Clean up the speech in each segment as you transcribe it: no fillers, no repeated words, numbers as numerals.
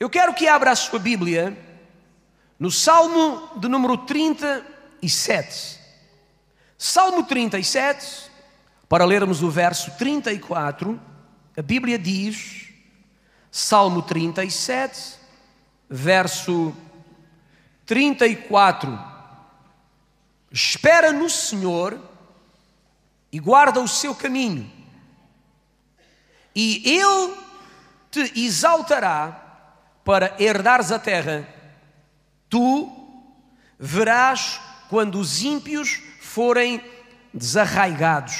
Eu quero que abra a sua Bíblia no Salmo de número 37. Salmo 37, para lermos o verso 34, a Bíblia diz, Salmo 37, verso 34: espera no Senhor e guarda o seu caminho, e Ele te exaltará para herdares a terra. Tu verás quando os ímpios forem desarraigados.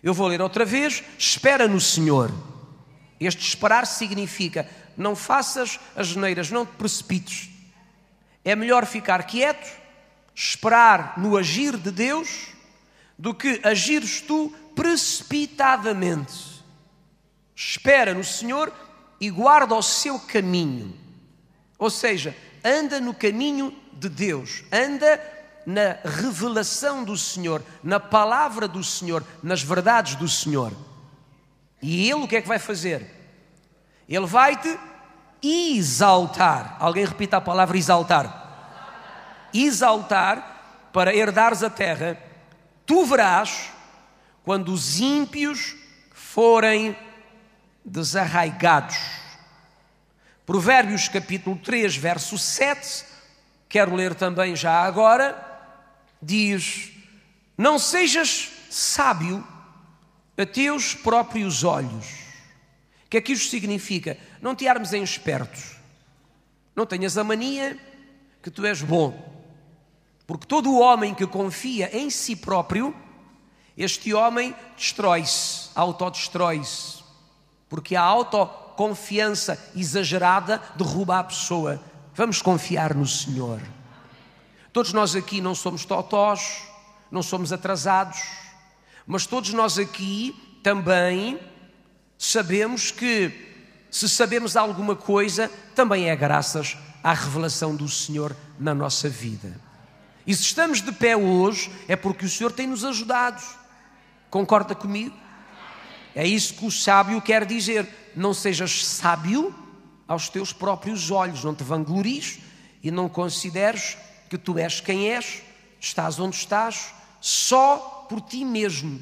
Eu vou ler outra vez. Espera no Senhor. Este esperar significa: não faças asneiras, não te precipites. É melhor ficar quieto, esperar no agir de Deus, do que agires tu precipitadamente. Espera no Senhor e guarda o seu caminho. Ou seja, anda no caminho de Deus, anda na revelação do Senhor, na palavra do Senhor, nas verdades do Senhor. E Ele o que é que vai fazer? Ele vai-te exaltar. Alguém repita a palavra exaltar. Exaltar para herdares a terra. Tu verás quando os ímpios forem desarraigados. Provérbios capítulo 3, verso 7, quero ler também já agora, diz: não sejas sábio a teus próprios olhos. O que é que isto significa? Não te armes em esperto. Não tenhas a mania que tu és bom. Porque todo o homem que confia em si próprio, este homem destrói-se, autodestrói-se. Porque a autoconfiança exagerada derruba a pessoa. Vamos confiar no Senhor. Todos nós aqui não somos totós, não somos atrasados, mas todos nós aqui também sabemos que, se sabemos alguma coisa, também é graças à revelação do Senhor na nossa vida. E se estamos de pé hoje, é porque o Senhor tem nos ajudado. Concorda comigo? É isso que o sábio quer dizer. Não sejas sábio aos teus próprios olhos. Não te vanglories e não consideres que tu és quem és, estás onde estás, só por ti mesmo.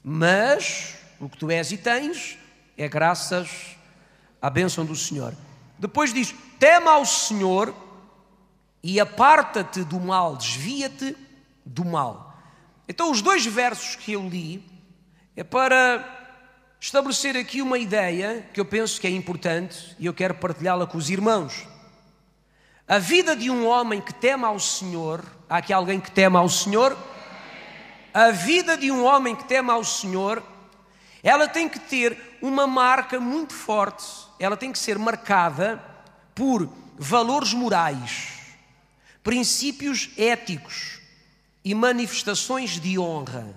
Mas o que tu és e tens é graças à bênção do Senhor. Depois diz: tema ao Senhor e aparta-te do mal, desvia-te do mal. Então os dois versos que eu li é para estabelecer aqui uma ideia que eu penso que é importante e eu quero partilhá-la com os irmãos. A vida de um homem que teme ao Senhor, há aqui alguém que teme ao Senhor? A vida de um homem que teme ao Senhor, ela tem que ter uma marca muito forte, ela tem que ser marcada por valores morais, princípios éticos e manifestações de honra.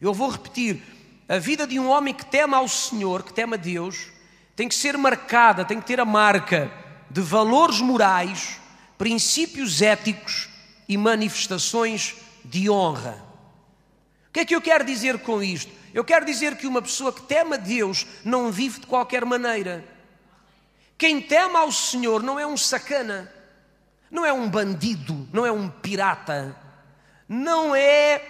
Eu vou repetir: a vida de um homem que teme ao Senhor, que teme a Deus, tem que ser marcada, tem que ter a marca de valores morais, princípios éticos e manifestações de honra. O que é que eu quero dizer com isto? Eu quero dizer que uma pessoa que teme a Deus não vive de qualquer maneira. Quem teme ao Senhor não é um sacana, não é um bandido, não é um pirata, não é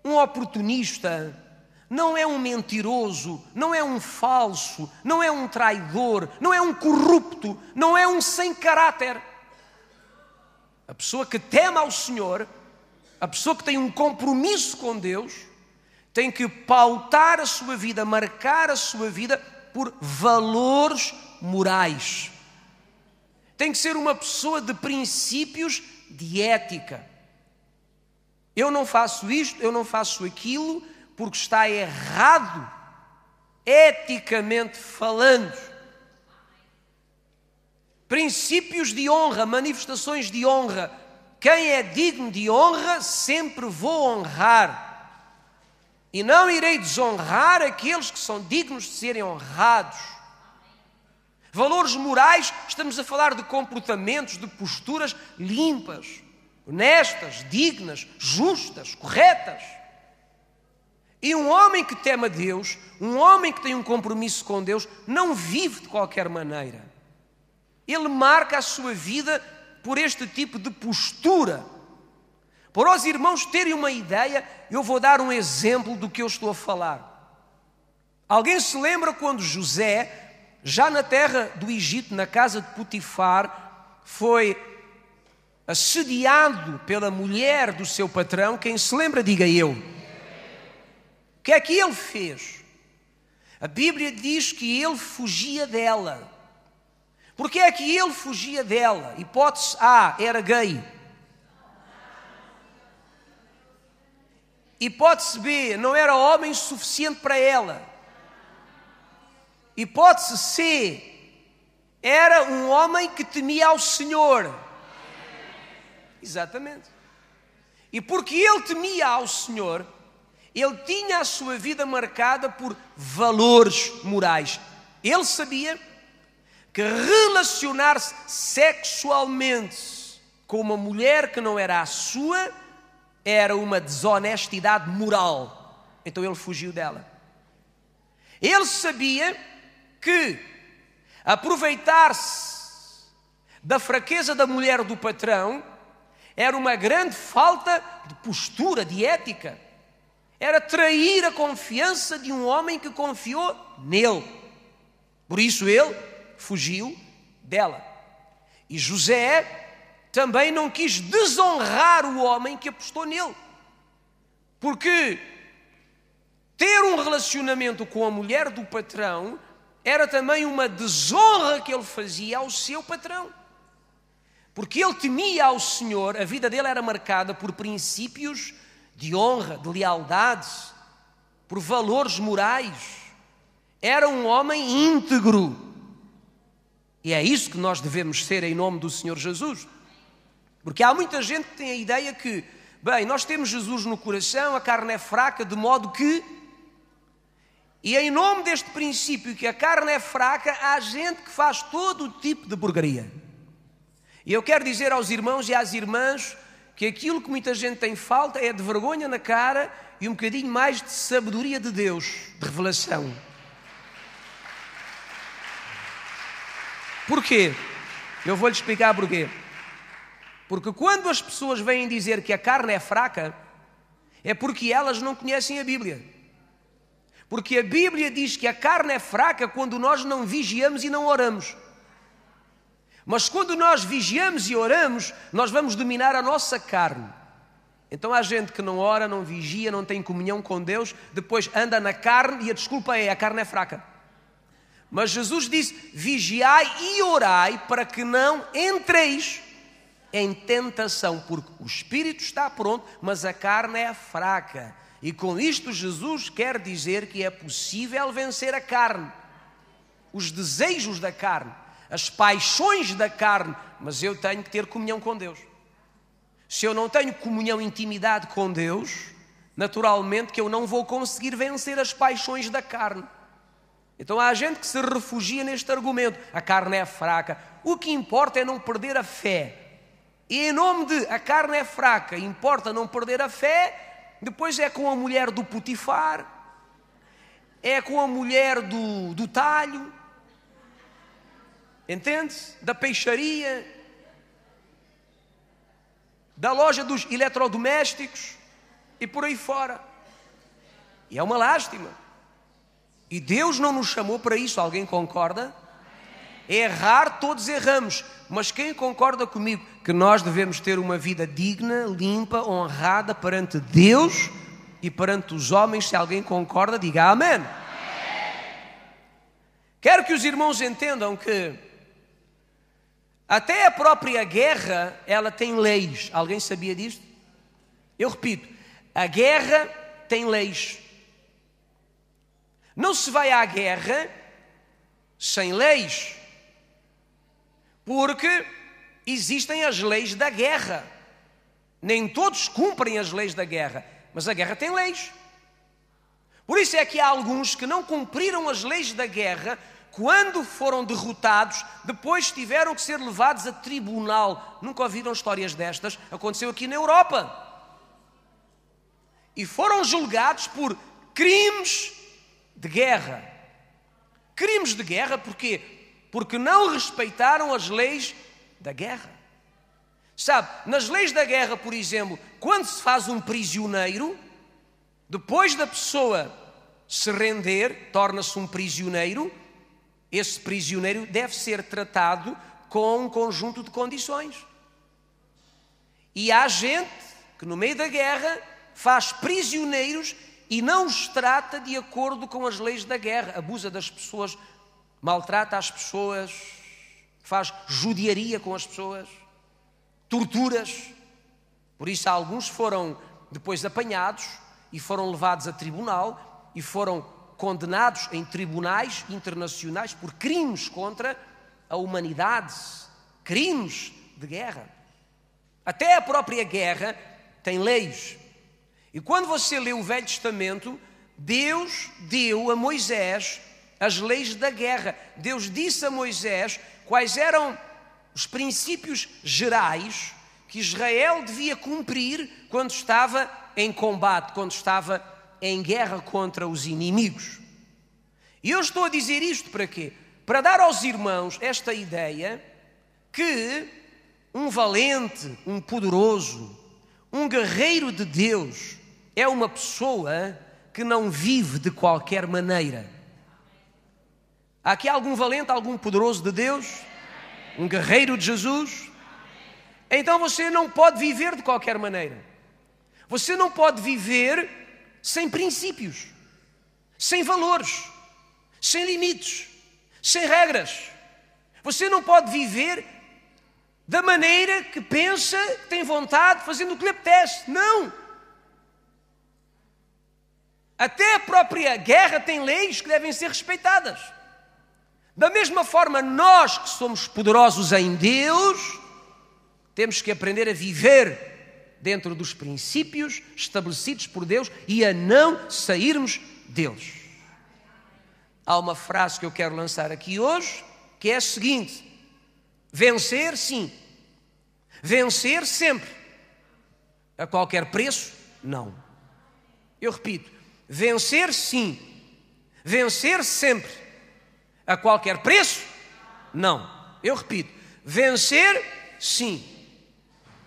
um oportunista, não é um mentiroso, não é um falso, não é um traidor, não é um corrupto, não é um sem caráter. A pessoa que teme ao Senhor, a pessoa que tem um compromisso com Deus, tem que pautar a sua vida, marcar a sua vida por valores morais. Tem que ser uma pessoa de princípios de ética. Eu não faço isto, eu não faço aquilo, porque está errado, eticamente falando. Princípios de honra, manifestações de honra. Quem é digno de honra, sempre vou honrar. E não irei desonrar aqueles que são dignos de serem honrados. Valores morais, estamos a falar de comportamentos, de posturas limpas, honestas, dignas, justas, corretas. E um homem que teme a Deus, um homem que tem um compromisso com Deus, não vive de qualquer maneira. ele marca a sua vida por este tipo de postura. Para os irmãos terem uma ideia, eu vou dar um exemplo do que eu estou a falar. Alguém se lembra quando José, já na terra do Egito, na casa de Potifar, foi assediado pela mulher do seu patrão? Quem se lembra, diga eu. O que é que ele fez? A Bíblia diz que ele fugia dela. Por que é que ele fugia dela? Hipótese A, era gay. Hipótese B, não era homem suficiente para ela. Hipótese C, era um homem que temia ao Senhor. Exatamente. E porque ele temia ao Senhor, ele tinha a sua vida marcada por valores morais. Ele sabia que relacionar-se sexualmente com uma mulher que não era a sua era uma desonestidade moral. Então ele fugiu dela. Ele sabia que aproveitar-se da fraqueza da mulher do patrão era uma grande falta de postura, de ética. Era trair a confiança de um homem que confiou nele. Por isso ele fugiu dela. E José também não quis desonrar o homem que apostou nele. Porque ter um relacionamento com a mulher do patrão era também uma desonra que ele fazia ao seu patrão. Porque ele temia ao Senhor, a vida dele era marcada por princípios de honra, de lealdade, por valores morais. Era um homem íntegro. E é isso que nós devemos ser em nome do Senhor Jesus. Porque há muita gente que tem a ideia que, bem, nós temos Jesus no coração, a carne é fraca, de modo que... E em nome deste princípio que a carne é fraca, há gente que faz todo o tipo de porcaria. E eu quero dizer aos irmãos e às irmãs que aquilo que muita gente tem falta é de vergonha na cara e um bocadinho mais de sabedoria de Deus, de revelação. Porquê? Eu vou-lhe explicar porquê. Porque quando as pessoas vêm dizer que a carne é fraca, é porque elas não conhecem a Bíblia. Porque a Bíblia diz que a carne é fraca quando nós não vigiamos e não oramos. Mas quando nós vigiamos e oramos, nós vamos dominar a nossa carne. Então há gente que não ora, não vigia, não tem comunhão com Deus, depois anda na carne e a desculpa é: a carne é fraca. Mas Jesus disse: vigiai e orai para que não entreis em tentação, porque o espírito está pronto, mas a carne é fraca. E com isto Jesus quer dizer que é possível vencer a carne, os desejos da carne, as paixões da carne, mas eu tenho que ter comunhão com Deus. Se eu não tenho comunhão, intimidade com Deus, naturalmente que eu não vou conseguir vencer as paixões da carne. Então há gente que se refugia neste argumento: a carne é fraca. O que importa é não perder a fé. E em nome de a carne é fraca, importa não perder a fé. Depois é com a mulher do Potifar, é com a mulher do talho, entende-se? Da peixaria, da loja dos eletrodomésticos e por aí fora. E é uma lástima. E Deus não nos chamou para isso. Alguém concorda? Errar, todos erramos. Mas quem concorda comigo que nós devemos ter uma vida digna, limpa, honrada perante Deus e perante os homens? Se alguém concorda, diga amém. Quero que os irmãos entendam que até a própria guerra, ela tem leis. Alguém sabia disto? Eu repito, a guerra tem leis. Não se vai à guerra sem leis, porque existem as leis da guerra. Nem todos cumprem as leis da guerra, mas a guerra tem leis. Por isso é que há alguns que não cumpriram as leis da guerra. Quando foram derrotados, depois tiveram que ser levados a tribunal. Nunca ouviram histórias destas? Aconteceu aqui na Europa. E foram julgados por crimes de guerra. Crimes de guerra porquê? porque não respeitaram as leis da guerra. Sabe, nas leis da guerra, por exemplo, quando se faz um prisioneiro, depois da pessoa se render, torna-se um prisioneiro, esse prisioneiro deve ser tratado com um conjunto de condições. E há gente que no meio da guerra faz prisioneiros e não os trata de acordo com as leis da guerra, abusa das pessoas, maltrata as pessoas, faz judiaria com as pessoas, torturas. Por isso alguns foram depois apanhados e foram levados a tribunal e foram condenados em tribunais internacionais por crimes contra a humanidade, crimes de guerra. Até a própria guerra tem leis. E quando você lê o Velho Testamento, Deus deu a Moisés as leis da guerra. Deus disse a Moisés quais eram os princípios gerais que Israel devia cumprir quando estava em combate, quando estava em guerra contra os inimigos. E eu estou a dizer isto para quê? Para dar aos irmãos esta ideia que um valente, um poderoso, um guerreiro de Deus é uma pessoa que não vive de qualquer maneira. Há aqui algum valente, algum poderoso de Deus? Um guerreiro de Jesus? Então você não pode viver de qualquer maneira. Você não pode viver sem princípios, sem valores, sem limites, sem regras. Você não pode viver da maneira que pensa, que tem vontade, fazendo o que lhe apetece. Não! Até a própria guerra tem leis que devem ser respeitadas. Da mesma forma, nós que somos poderosos em Deus, temos que aprender a viver dentro dos princípios estabelecidos por Deus e a não sairmos deles. Há uma frase que eu quero lançar aqui hoje, que é a seguinte: vencer, sim. Vencer sempre. A qualquer preço, não. Eu repito, vencer, sim. Vencer sempre. A qualquer preço, não. Eu repito, vencer, sim.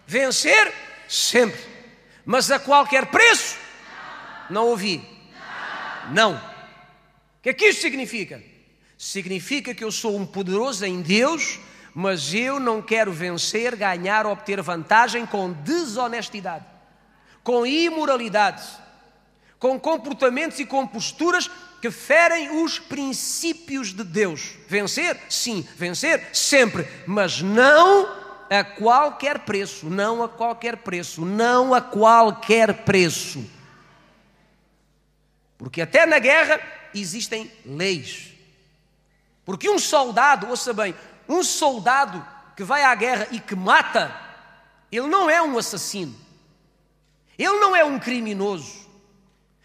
Vencer, sempre. Mas a qualquer preço, não ouvi. Não. O que é que isto significa? Significa que eu sou um poderoso em Deus, mas eu não quero vencer, ganhar, obter vantagem com desonestidade, com imoralidade, com comportamentos e com posturas que ferem os princípios de Deus. Vencer? Sim. Vencer? Sempre. Mas não a qualquer preço. Não a qualquer preço. Não a qualquer preço. Porque até na guerra existem leis. Porque um soldado, ouça bem, um soldado que vai à guerra e que mata, ele não é um assassino. Ele não é um criminoso.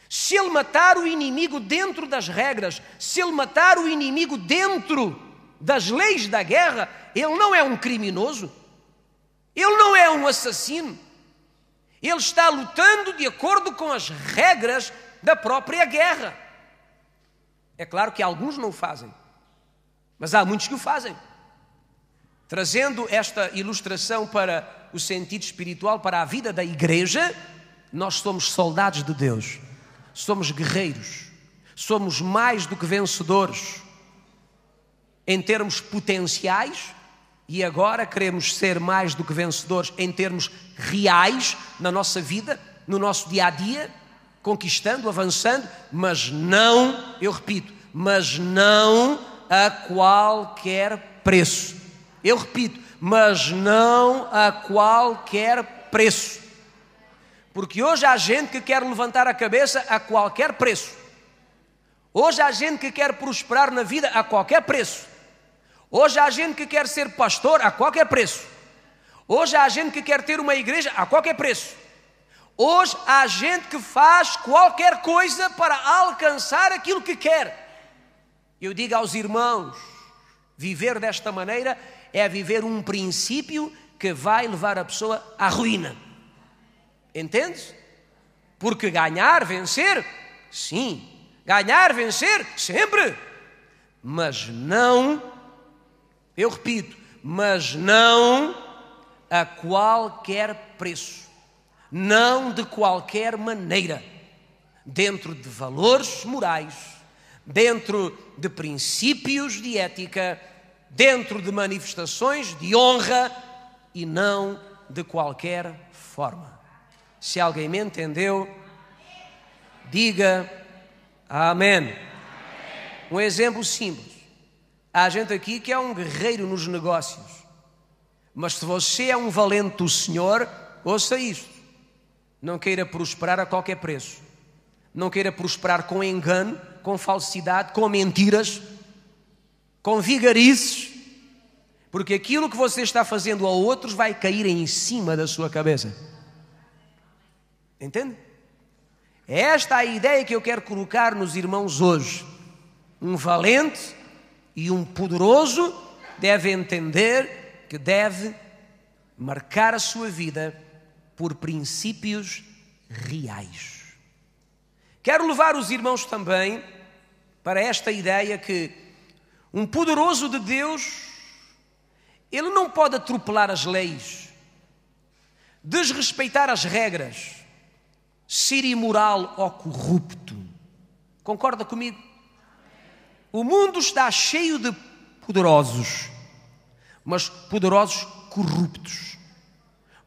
Se ele matar o inimigo dentro das regras, se ele matar o inimigo dentro das leis da guerra, ele não é um criminoso, ele não é um assassino, ele está lutando de acordo com as regras da própria guerra. É claro que alguns não o fazem, mas há muitos que o fazem. Trazendo esta ilustração para o sentido espiritual, para a vida da igreja, nós somos soldados de Deus. Somos guerreiros, somos mais do que vencedores em termos potenciais e agora queremos ser mais do que vencedores em termos reais na nossa vida, no nosso dia-a-dia, conquistando, avançando, mas não, eu repito, mas não a qualquer preço. Eu repito, mas não a qualquer preço. Porque hoje há gente que quer levantar a cabeça a qualquer preço. Hoje há gente que quer prosperar na vida a qualquer preço. Hoje há gente que quer ser pastor a qualquer preço. Hoje há gente que quer ter uma igreja a qualquer preço. Hoje há gente que faz qualquer coisa para alcançar aquilo que quer. Eu digo aos irmãos, viver desta maneira é viver um princípio que vai levar a pessoa à ruína. Entende? Porque ganhar, vencer, sim. Ganhar, vencer, sempre. Mas não Eu repito, mas não a qualquer preço, não de qualquer maneira, dentro de valores morais, dentro de princípios de ética, dentro de manifestações de honra e não de qualquer forma. Se alguém me entendeu, diga amém. Um exemplo simples. Há gente aqui que é um guerreiro nos negócios, mas se você é um valente do Senhor, ouça isto: não queira prosperar a qualquer preço, não queira prosperar com engano, com falsidade, com mentiras, com vigarices, porque aquilo que você está fazendo a outros vai cair em cima da sua cabeça. Entende? É esta a ideia que eu quero colocar nos irmãos hoje. Um valente e um poderoso deve entender que deve marcar a sua vida por princípios reais. Quero levar os irmãos também para esta ideia que um poderoso de Deus, ele não pode atropelar as leis, desrespeitar as regras, ser imoral ou corrupto. Concorda comigo? O mundo está cheio de poderosos, mas poderosos corruptos,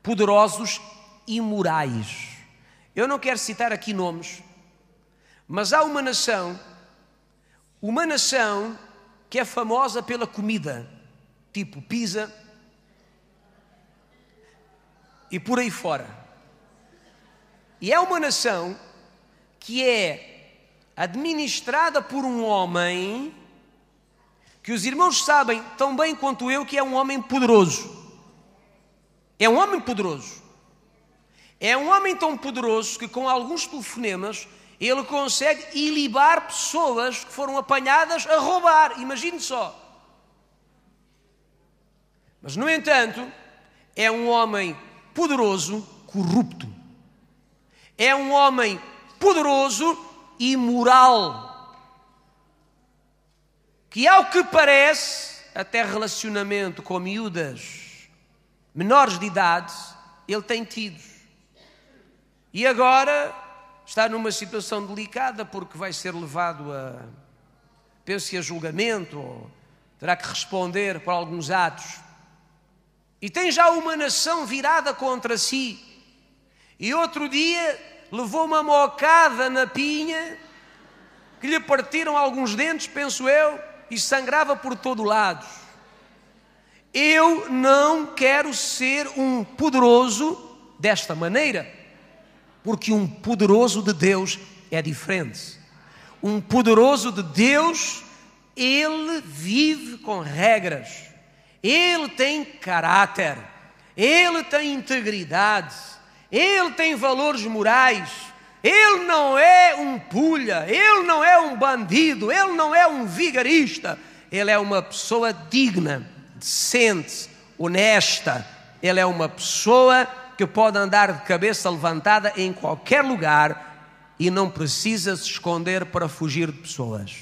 poderosos imorais. Eu não quero citar aqui nomes, mas há uma nação que é famosa pela comida, tipo pizza e por aí fora. E é uma nação que é administrada por um homem que os irmãos sabem tão bem quanto eu que é um homem poderoso. É um homem poderoso. É um homem tão poderoso que com alguns telefonemas ele consegue ilibar pessoas que foram apanhadas a roubar. Imagine só. Mas, no entanto, é um homem poderoso, corrupto. É um homem poderoso, imoral, que ao que parece, até relacionamento com miúdas menores de idade, ele tem tido. E agora está numa situação delicada porque vai ser levado a, penso que a julgamento, ou terá que responder por alguns atos. E tem já uma nação virada contra si. E outro dia levou uma mocada na pinha, que lhe partiram alguns dentes, penso eu, e sangrava por todo lado. Eu não quero ser um poderoso desta maneira, porque um poderoso de Deus é diferente. Um poderoso de Deus, ele vive com regras, ele tem caráter, ele tem integridade, ele tem valores morais. Ele não é um pulha, ele não é um bandido, ele não é um vigarista. Ele é uma pessoa digna, decente, honesta. Ele é uma pessoa que pode andar de cabeça levantada em qualquer lugar e não precisa se esconder para fugir de pessoas.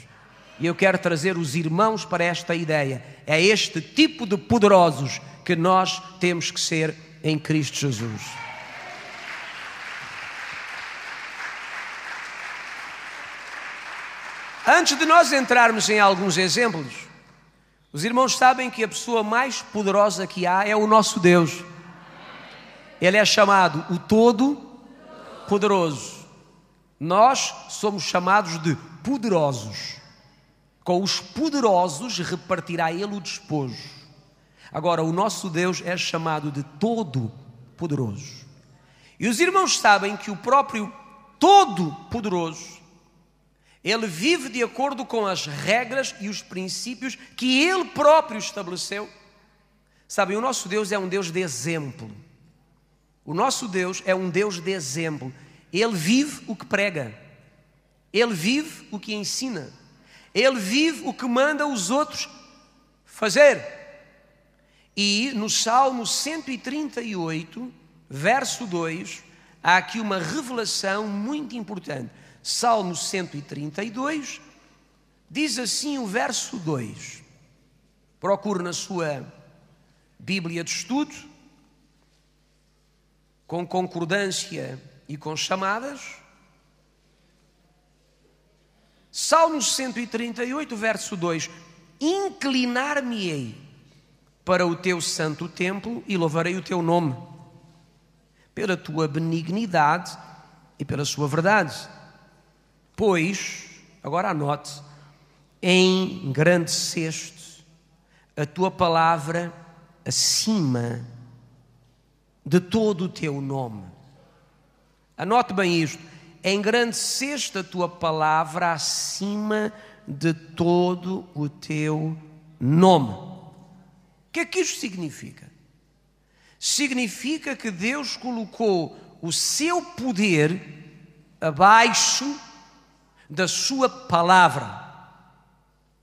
E eu quero trazer os irmãos para esta ideia. É este tipo de poderosos que nós temos que ser em Cristo Jesus. Antes de nós entrarmos em alguns exemplos, os irmãos sabem que a pessoa mais poderosa que há é o nosso Deus. Ele é chamado o Todo-Poderoso. Nós somos chamados de poderosos. Com os poderosos repartirá Ele o despojo. Agora, o nosso Deus é chamado de Todo-Poderoso. E os irmãos sabem que o próprio Todo-Poderoso, Ele vive de acordo com as regras e os princípios que Ele próprio estabeleceu. Sabem, o nosso Deus é um Deus de exemplo. O nosso Deus é um Deus de exemplo. Ele vive o que prega. Ele vive o que ensina. Ele vive o que manda os outros fazer. E no Salmo 138, verso 2, há aqui uma revelação muito importante. Salmo 132, diz assim o verso 2: Procure na sua Bíblia de estudo, com concordância e com chamadas, Salmos 138, verso 2: inclinar-me-ei para o teu santo templo e louvarei o teu nome, pela tua benignidade e pela sua verdade. Pois, agora anote, engrandeceste a tua palavra acima de todo o teu nome. Anote bem isto: engrandeceste a tua palavra acima de todo o teu nome. O que é que isto significa? Significa que Deus colocou o seu poder abaixo da sua palavra.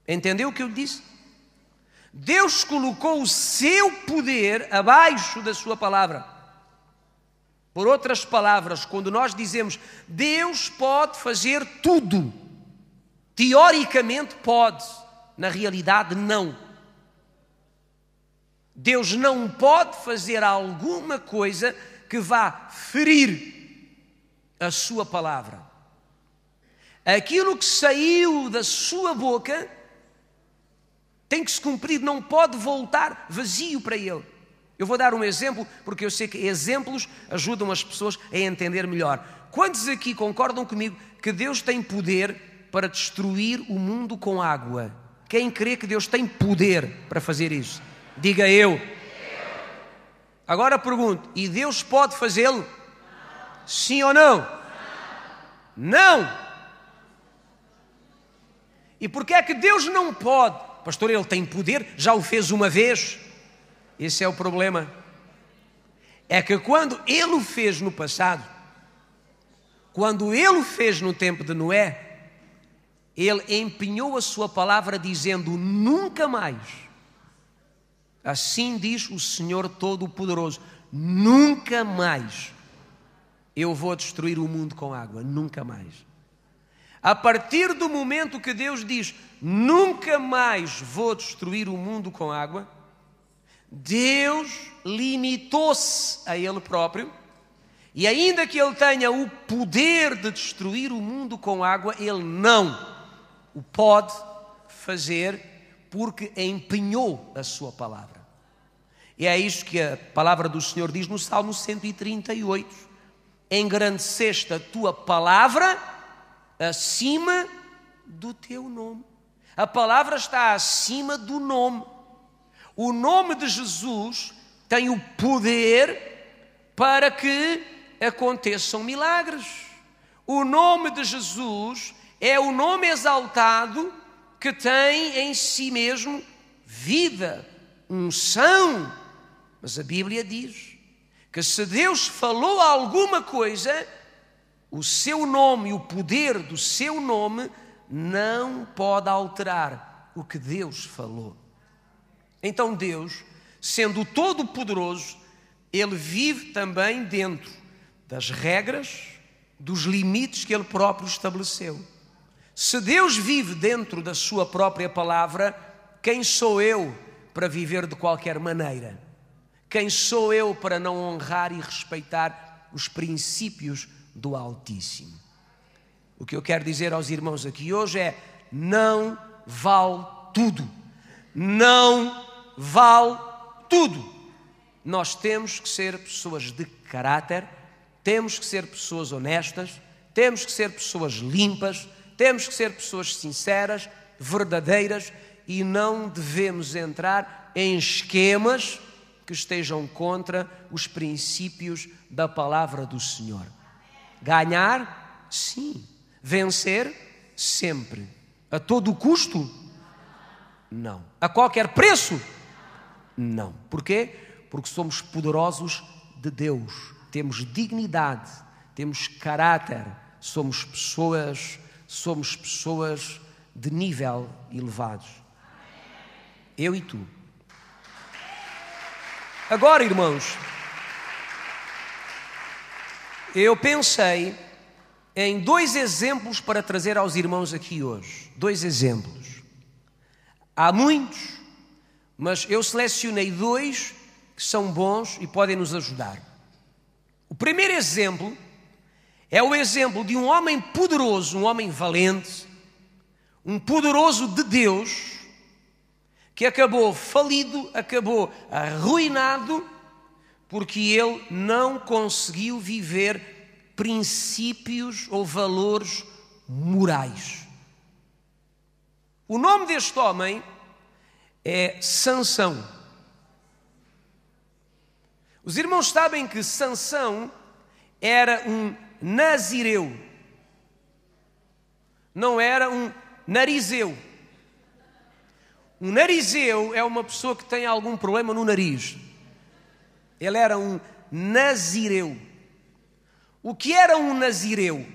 Entendeu o que eu disse? Deus colocou o seu poder abaixo da sua palavra. Por outras palavras, quando nós dizemos Deus pode fazer tudo, teoricamente pode, na realidade não. Deus não pode fazer alguma coisa que vá ferir a sua palavra. Aquilo que saiu da sua boca tem que se cumprir, não pode voltar vazio para Ele. Eu vou dar um exemplo, porque eu sei que exemplos ajudam as pessoas a entender melhor. Quantos aqui concordam comigo que Deus tem poder para destruir o mundo com água? Quem crê que Deus tem poder para fazer isso? Diga eu. Agora pergunto, e Deus pode fazê-lo? Sim ou não? Não! E porque é que Deus não pode? Pastor, Ele tem poder, já o fez uma vez. Esse é o problema. É que quando Ele o fez no passado, quando Ele o fez no tempo de Noé, Ele empenhou a sua palavra dizendo nunca mais. Assim diz o Senhor Todo-Poderoso: nunca mais eu vou destruir o mundo com água, nunca mais. A partir do momento que Deus diz nunca mais vou destruir o mundo com água, Deus limitou-se a Ele próprio, e ainda que Ele tenha o poder de destruir o mundo com água, Ele não o pode fazer, porque empenhou a sua palavra. E é isto que a palavra do Senhor diz no Salmo 138: engrandeceste a tua palavra acima do teu nome. A palavra está acima do nome. O nome de Jesus tem o poder para que aconteçam milagres. O nome de Jesus é o nome exaltado que tem em si mesmo vida, unção. Mas a Bíblia diz que se Deus falou alguma coisa, o seu nome, o poder do seu nome, não pode alterar o que Deus falou. Então Deus, sendo todo-poderoso, Ele vive também dentro das regras, dos limites que Ele próprio estabeleceu. Se Deus vive dentro da sua própria palavra, quem sou eu para viver de qualquer maneira? Quem sou eu para não honrar e respeitar os princípios do Altíssimo? O que eu quero dizer aos irmãos aqui hoje é: não vale tudo. Não vale tudo. Nós temos que ser pessoas de caráter, temos que ser pessoas honestas, temos que ser pessoas limpas, temos que ser pessoas sinceras, verdadeiras, e não devemos entrar em esquemas que estejam contra os princípios da palavra do Senhor. Ganhar, sim. Vencer, sempre. A todo custo? Não. A qualquer preço? Não. Porquê? Porque somos poderosos de Deus. Temos dignidade, temos caráter, somos pessoas de nível elevado. Eu e tu. Agora, irmãos, eu pensei em 2 exemplos para trazer aos irmãos aqui hoje. 2 exemplos. Há muitos mas eu selecionei 2 que são bons e podem nos ajudar. O primeiro exemplo é o exemplo de um homem poderoso, um homem valente, um poderoso de Deus, que acabou falido, acabou arruinado, porque ele não conseguiu viver princípios ou valores morais. O nome deste homem é Sansão. Os irmãos sabem que Sansão era um nazireu, não era um narizeu. Um narizeu é uma pessoa que tem algum problema no nariz. Ele era um nazireu. O que era um nazireu?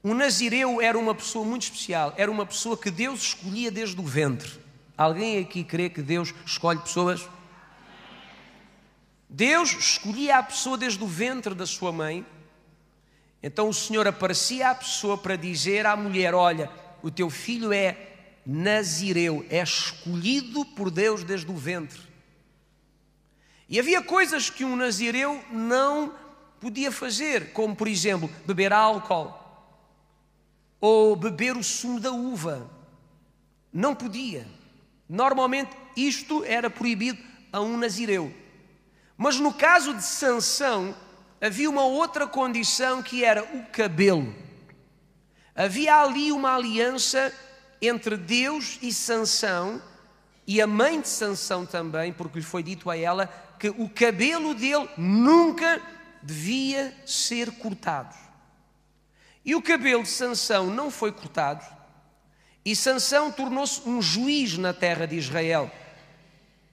Um nazireu era uma pessoa muito especial, era uma pessoa que Deus escolhia desde o ventre. Alguém aqui crê que Deus escolhe pessoas? Deus escolhia a pessoa desde o ventre da sua mãe. Então o Senhor aparecia à pessoa para dizer à mulher: olha, o teu filho é nazireu, é escolhido por Deus desde o ventre. E havia coisas que um nazireu não podia fazer, como por exemplo, beber álcool ou beber o sumo da uva. Não podia. Normalmente isto era proibido a um nazireu. Mas no caso de Sansão, havia uma outra condição, que era o cabelo. Havia ali uma aliança entre Deus e Sansão, e a mãe de Sansão também, porque lhe foi dito a ela que o cabelo dele nunca devia ser cortado. E o cabelo de Sansão não foi cortado, e Sansão tornou-se um juiz na terra de Israel.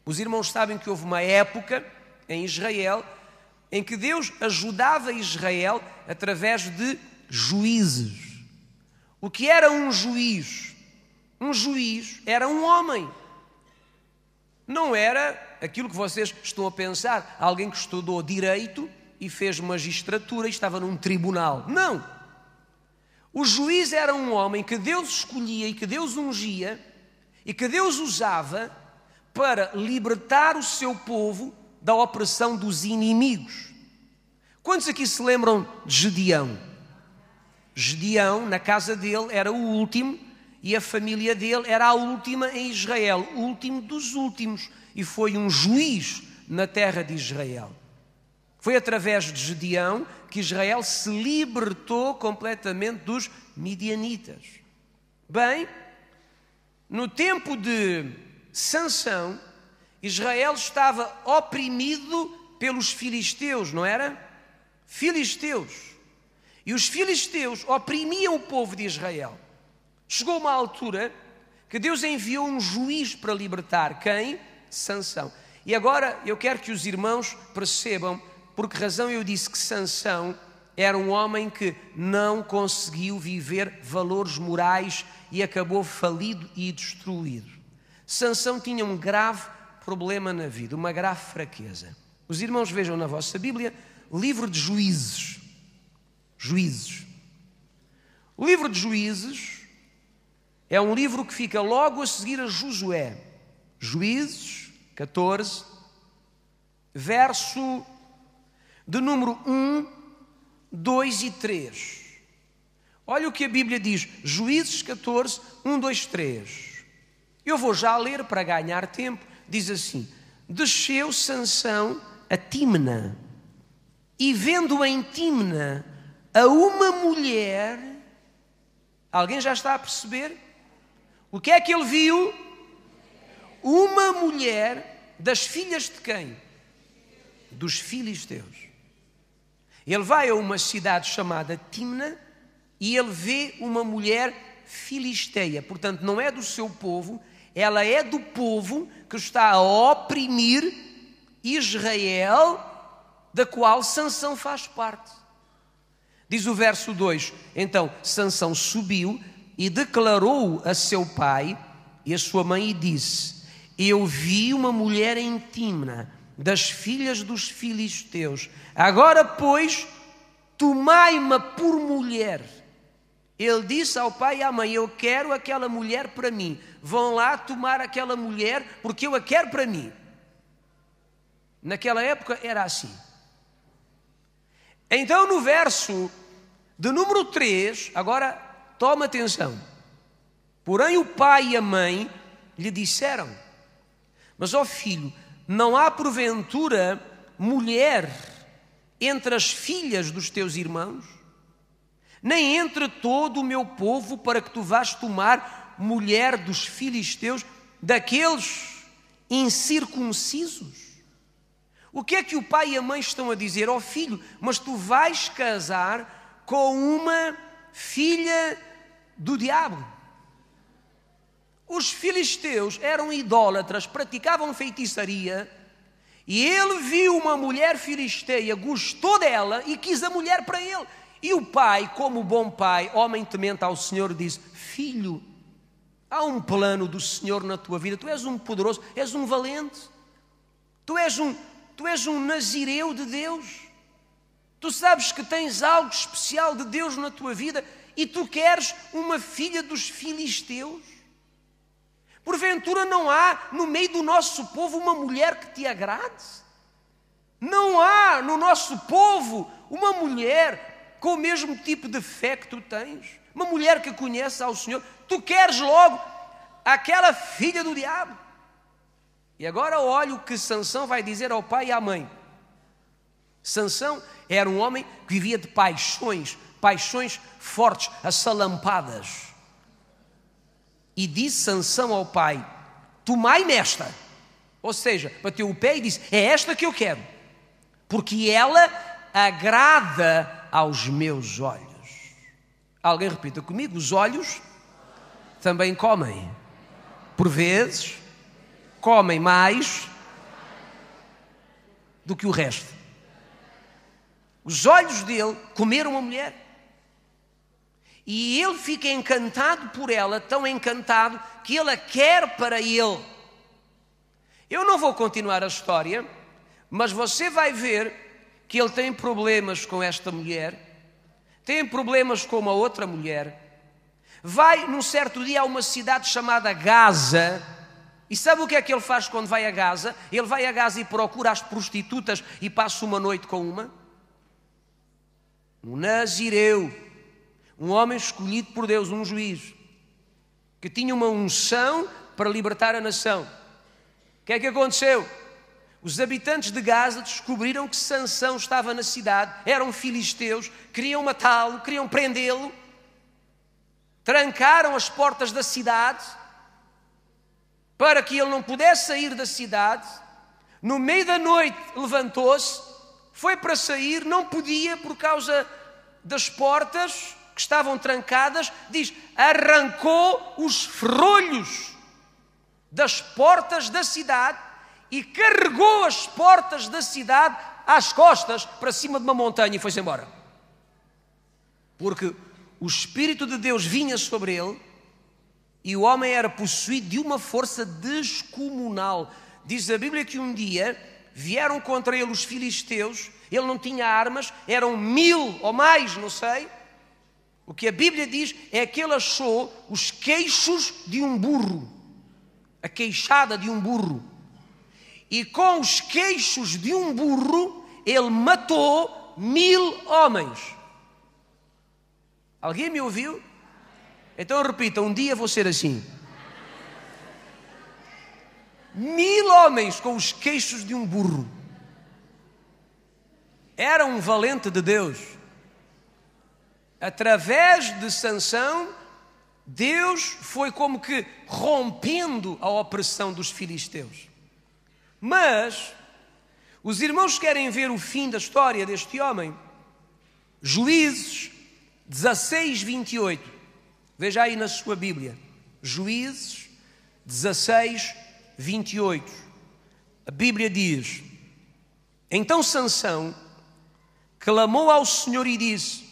Os irmãos sabem que houve uma época em Israel em que Deus ajudava Israel através de juízes. O que era um juiz? Um juiz era um homem. Não era aquilo que vocês estão a pensar, alguém que estudou direito e fez magistratura e estava num tribunal. Não. O juiz era um homem que Deus escolhia e que Deus ungia e que Deus usava para libertar o seu povo da opressão dos inimigos. Quantos aqui se lembram de Gedeão? Gedeão, na casa dele, era o último, e a família dele era a última em Israel, o último dos últimos, e foi um juiz na terra de Israel. Foi através de Gedeão que Israel se libertou completamente dos midianitas. Bem, no tempo de Sansão, Israel estava oprimido pelos filisteus, não era? Filisteus. E os filisteus oprimiam o povo de Israel. Chegou uma altura que Deus enviou um juiz para libertar. Quem? Sansão. E agora eu quero que os irmãos percebam por que razão eu disse que Sansão era um homem que não conseguiu viver valores morais e acabou falido e destruído. Sansão tinha um grave problema na vida, uma grave fraqueza. Os irmãos vejam na vossa Bíblia, livro de Juízes. Juízes. O livro de Juízes é um livro que fica logo a seguir a Josué. Juízes 14, verso de número 1, 2 e 3. Olha o que a Bíblia diz, Juízes 14, 1, 2, 3. Eu vou já ler para ganhar tempo. Diz assim: desceu Sansão a Tímna, e vendo em Tímna a uma mulher. Alguém já está a perceber? O que é que ele viu? Uma mulher das filhas de quem? Dos filisteus. Ele vai a uma cidade chamada Tímna e ele vê uma mulher filisteia. Portanto, não é do seu povo, ela é do povo que está a oprimir Israel, da qual Sansão faz parte. Diz o verso 2, então Sansão subiu e declarou a seu pai e a sua mãe e disse: eu vi uma mulher em Tímna, das filhas dos filisteus. Agora, pois, tomai-me por mulher. Ele disse ao pai e à mãe: eu quero aquela mulher para mim. vão lá tomar aquela mulher porque eu a quero para mim. Naquela época era assim. Então no verso de número 3, agora toma atenção. Porém o pai e a mãe lhe disseram: mas ó filho, não há porventura mulher entre as filhas dos teus irmãos, nem entre todo o meu povo, para que tu vás tomar mulher dos filisteus, daqueles incircuncisos? O que é que o pai e a mãe estão a dizer? Ó filho, mas tu vais casar com uma filha do diabo. Os filisteus eram idólatras, praticavam feitiçaria, e ele viu uma mulher filisteia, gostou dela e quis a mulher para ele. E o pai, como bom pai, homem temente ao Senhor, disse: filho, há um plano do Senhor na tua vida, tu és um poderoso, és um valente, tu és um nazireu de Deus, tu sabes que tens algo especial de Deus na tua vida e tu queres uma filha dos filisteus? Porventura não há no meio do nosso povo uma mulher que te agrade? Não há no nosso povo uma mulher com o mesmo tipo de fé que tu tens? Uma mulher que conhece ao Senhor? Tu queres logo aquela filha do diabo? E agora olha o que Sansão vai dizer ao pai e à mãe. Sansão era um homem que vivia de paixões fortes, assalampadas. E disse Sansão ao pai: tomai-me esta. Ou seja, bateu o pé e disse: é esta que eu quero, porque ela agrada aos meus olhos. Alguém repita comigo: os olhos também comem. Por vezes, comem mais do que o resto. Os olhos dele comeram a mulher. E ele fica encantado por ela, tão encantado, que ele a quer para ele. Eu não vou continuar a história, mas você vai ver que ele tem problemas com esta mulher, tem problemas com uma outra mulher. Vai, num certo dia, a uma cidade chamada Gaza. E sabe o que é que ele faz quando vai a Gaza? Ele vai a Gaza e procura as prostitutas e passa uma noite com uma. Um nazireu, um homem escolhido por Deus, um juiz, que tinha uma unção para libertar a nação. O que é que aconteceu? Os habitantes de Gaza descobriram que Sansão estava na cidade, eram filisteus, queriam matá-lo, queriam prendê-lo, trancaram as portas da cidade para que ele não pudesse sair da cidade. No meio da noite levantou-se, foi para sair, não podia por causa das portas que estavam trancadas, diz, arrancou os ferrolhos das portas da cidade e carregou as portas da cidade às costas para cima de uma montanha e foi-se embora. Porque o Espírito de Deus vinha sobre ele e o homem era possuído de uma força descomunal. Diz a Bíblia que um dia vieram contra ele os filisteus, ele não tinha armas, eram 1000 ou mais, não sei. O que a Bíblia diz é que ele achou os queixos de um burro, a queixada de um burro. E com os queixos de um burro, ele matou 1000 homens. Alguém me ouviu? Então repita, um dia vou ser assim. 1000 homens com os queixos de um burro. Era um valente de Deus. Através de Sansão, Deus foi como que rompendo a opressão dos filisteus. Mas os irmãos querem ver o fim da história deste homem. Juízes 16, 28. Veja aí na sua Bíblia. Juízes 16, 28. A Bíblia diz: então Sansão clamou ao Senhor e disse: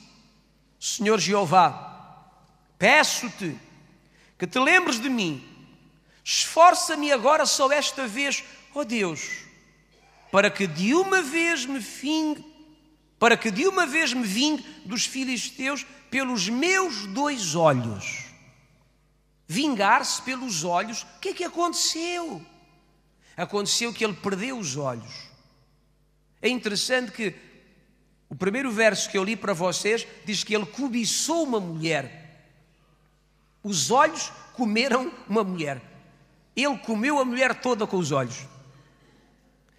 Senhor Jeová, peço-te que te lembres de mim, esforça-me agora só esta vez, ó Deus, para que de uma vez me vingue dos filisteus pelos meus 2 olhos. vingar-se pelos olhos. O que é que aconteceu? Aconteceu que ele perdeu os olhos. É interessante que o primeiro verso que eu li para vocês diz que ele cobiçou uma mulher. Os olhos comeram uma mulher. Ele comeu a mulher toda com os olhos.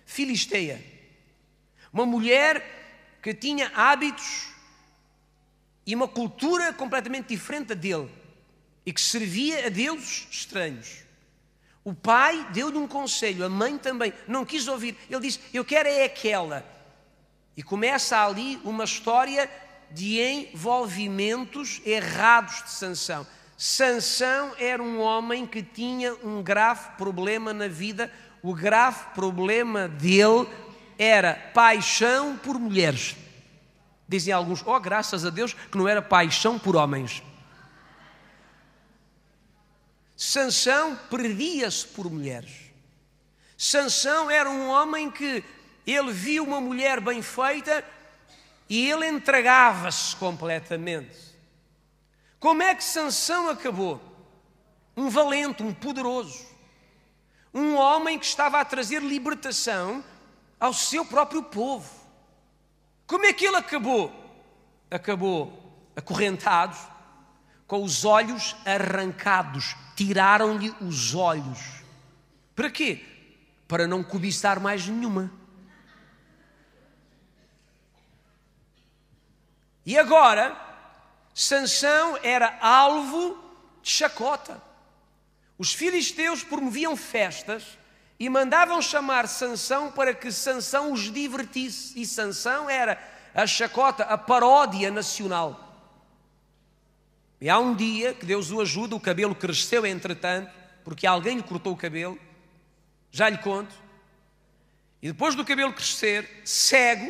Filisteia. Uma mulher que tinha hábitos e uma cultura completamente diferente da dele e que servia a deuses estranhos. O pai deu-lhe um conselho, a mãe também, não quis ouvir. Ele disse, eu quero é aquela. E começa ali uma história de envolvimentos errados de Sansão. Sansão era um homem que tinha um grave problema na vida. O grave problema dele era paixão por mulheres. Dizem alguns, graças a Deus que não era paixão por homens. Sansão perdia-se por mulheres. Sansão era um homem que ele via uma mulher bem feita e ele entregava-se completamente. Como é que Sansão acabou? Um valente, um poderoso. Um homem que estava a trazer libertação ao seu próprio povo. Como é que ele acabou? Acabou acorrentado, com os olhos arrancados. Tiraram-lhe os olhos. Para quê? Para não cobiçar mais nenhuma. E agora, Sansão era alvo de chacota. Os filisteus promoviam festas e mandavam chamar Sansão para que Sansão os divertisse. E Sansão era a chacota, a paródia nacional. E há um dia que Deus o ajuda, o cabelo cresceu entretanto, porque alguém lhe cortou o cabelo, já lhe conto. E depois do cabelo crescer, cego,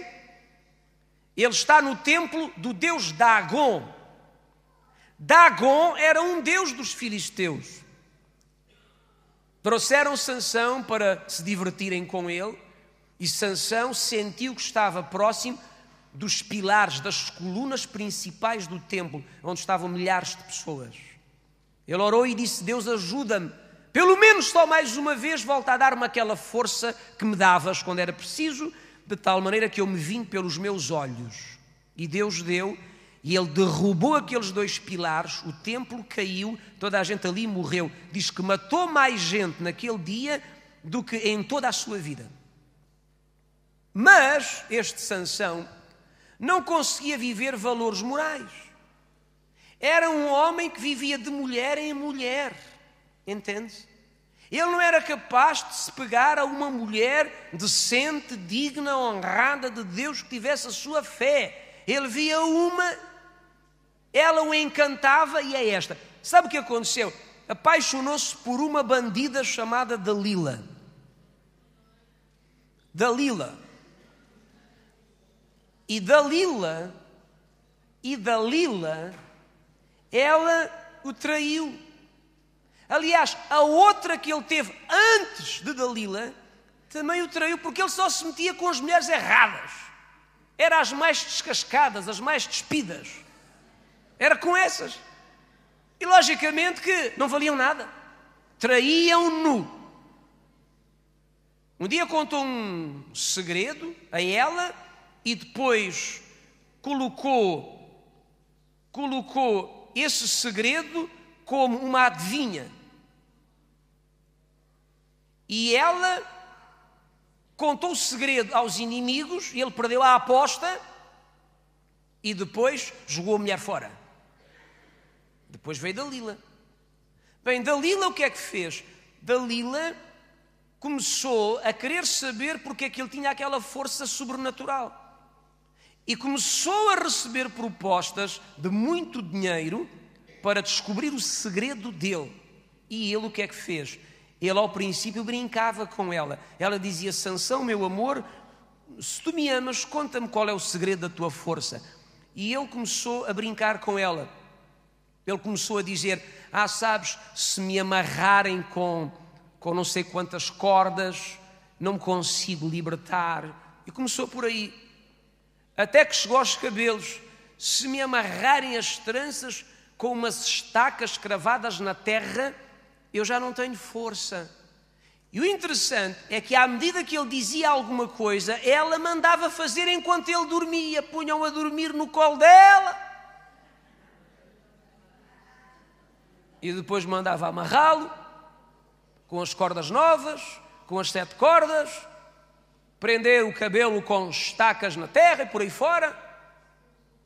ele está no templo do deus Dagon. Dagon era um deus dos filisteus. Trouxeram Sansão para se divertirem com ele, e Sansão sentiu que estava próximo dos pilares, das colunas principais do templo, onde estavam milhares de pessoas. Ele orou e disse, Deus ajuda-me, pelo menos só mais uma vez volta a dar-me aquela força que me davas quando era preciso, de tal maneira que eu me vim pelos meus olhos. E Deus deu, e ele derrubou aqueles dois pilares, o templo caiu, toda a gente ali morreu. Diz que matou mais gente naquele dia do que em toda a sua vida. Mas este Sansão não conseguia viver valores morais. Era um homem que vivia de mulher em mulher, entende? Ele não era capaz de se pegar a uma mulher decente, digna, honrada de Deus, que tivesse a sua fé. Ele via uma, ela o encantava e é esta. Sabe o que aconteceu? Apaixonou-se por uma bandida chamada Dalila. Dalila. E Dalila, ela o traiu. Aliás, a outra que ele teve antes de Dalila, também o traiu, porque ele só se metia com as mulheres erradas. Era as mais descascadas, as mais despidas. Era com essas. E logicamente que não valiam nada. Traíam-no. Um dia contou um segredo a ela e depois colocou esse segredo como uma adivinha. E ela contou o segredo aos inimigos e ele perdeu a aposta e depois jogou a mulher fora. Depois veio Dalila. Bem, Dalila o que é que fez? Dalila começou a querer saber porque é que ele tinha aquela força sobrenatural. E começou a receber propostas de muito dinheiro para descobrir o segredo dele. E ele o que é que fez? Ele ao princípio brincava com ela. Ela dizia, Sansão, meu amor, se tu me amas, conta-me qual é o segredo da tua força. E ele começou a brincar com ela. Ele começou a dizer, sabes, se me amarrarem com não sei quantas cordas, não me consigo libertar. E começou por aí. Até que chegou aos cabelos. Se me amarrarem as tranças com umas estacas cravadas na terra, eu já não tenho força. E o interessante é que à medida que ele dizia alguma coisa, ela mandava fazer enquanto ele dormia, punham a dormir no colo dela. E depois mandava amarrá-lo, com as cordas novas, com as 7 cordas, prender o cabelo com estacas na terra e por aí fora,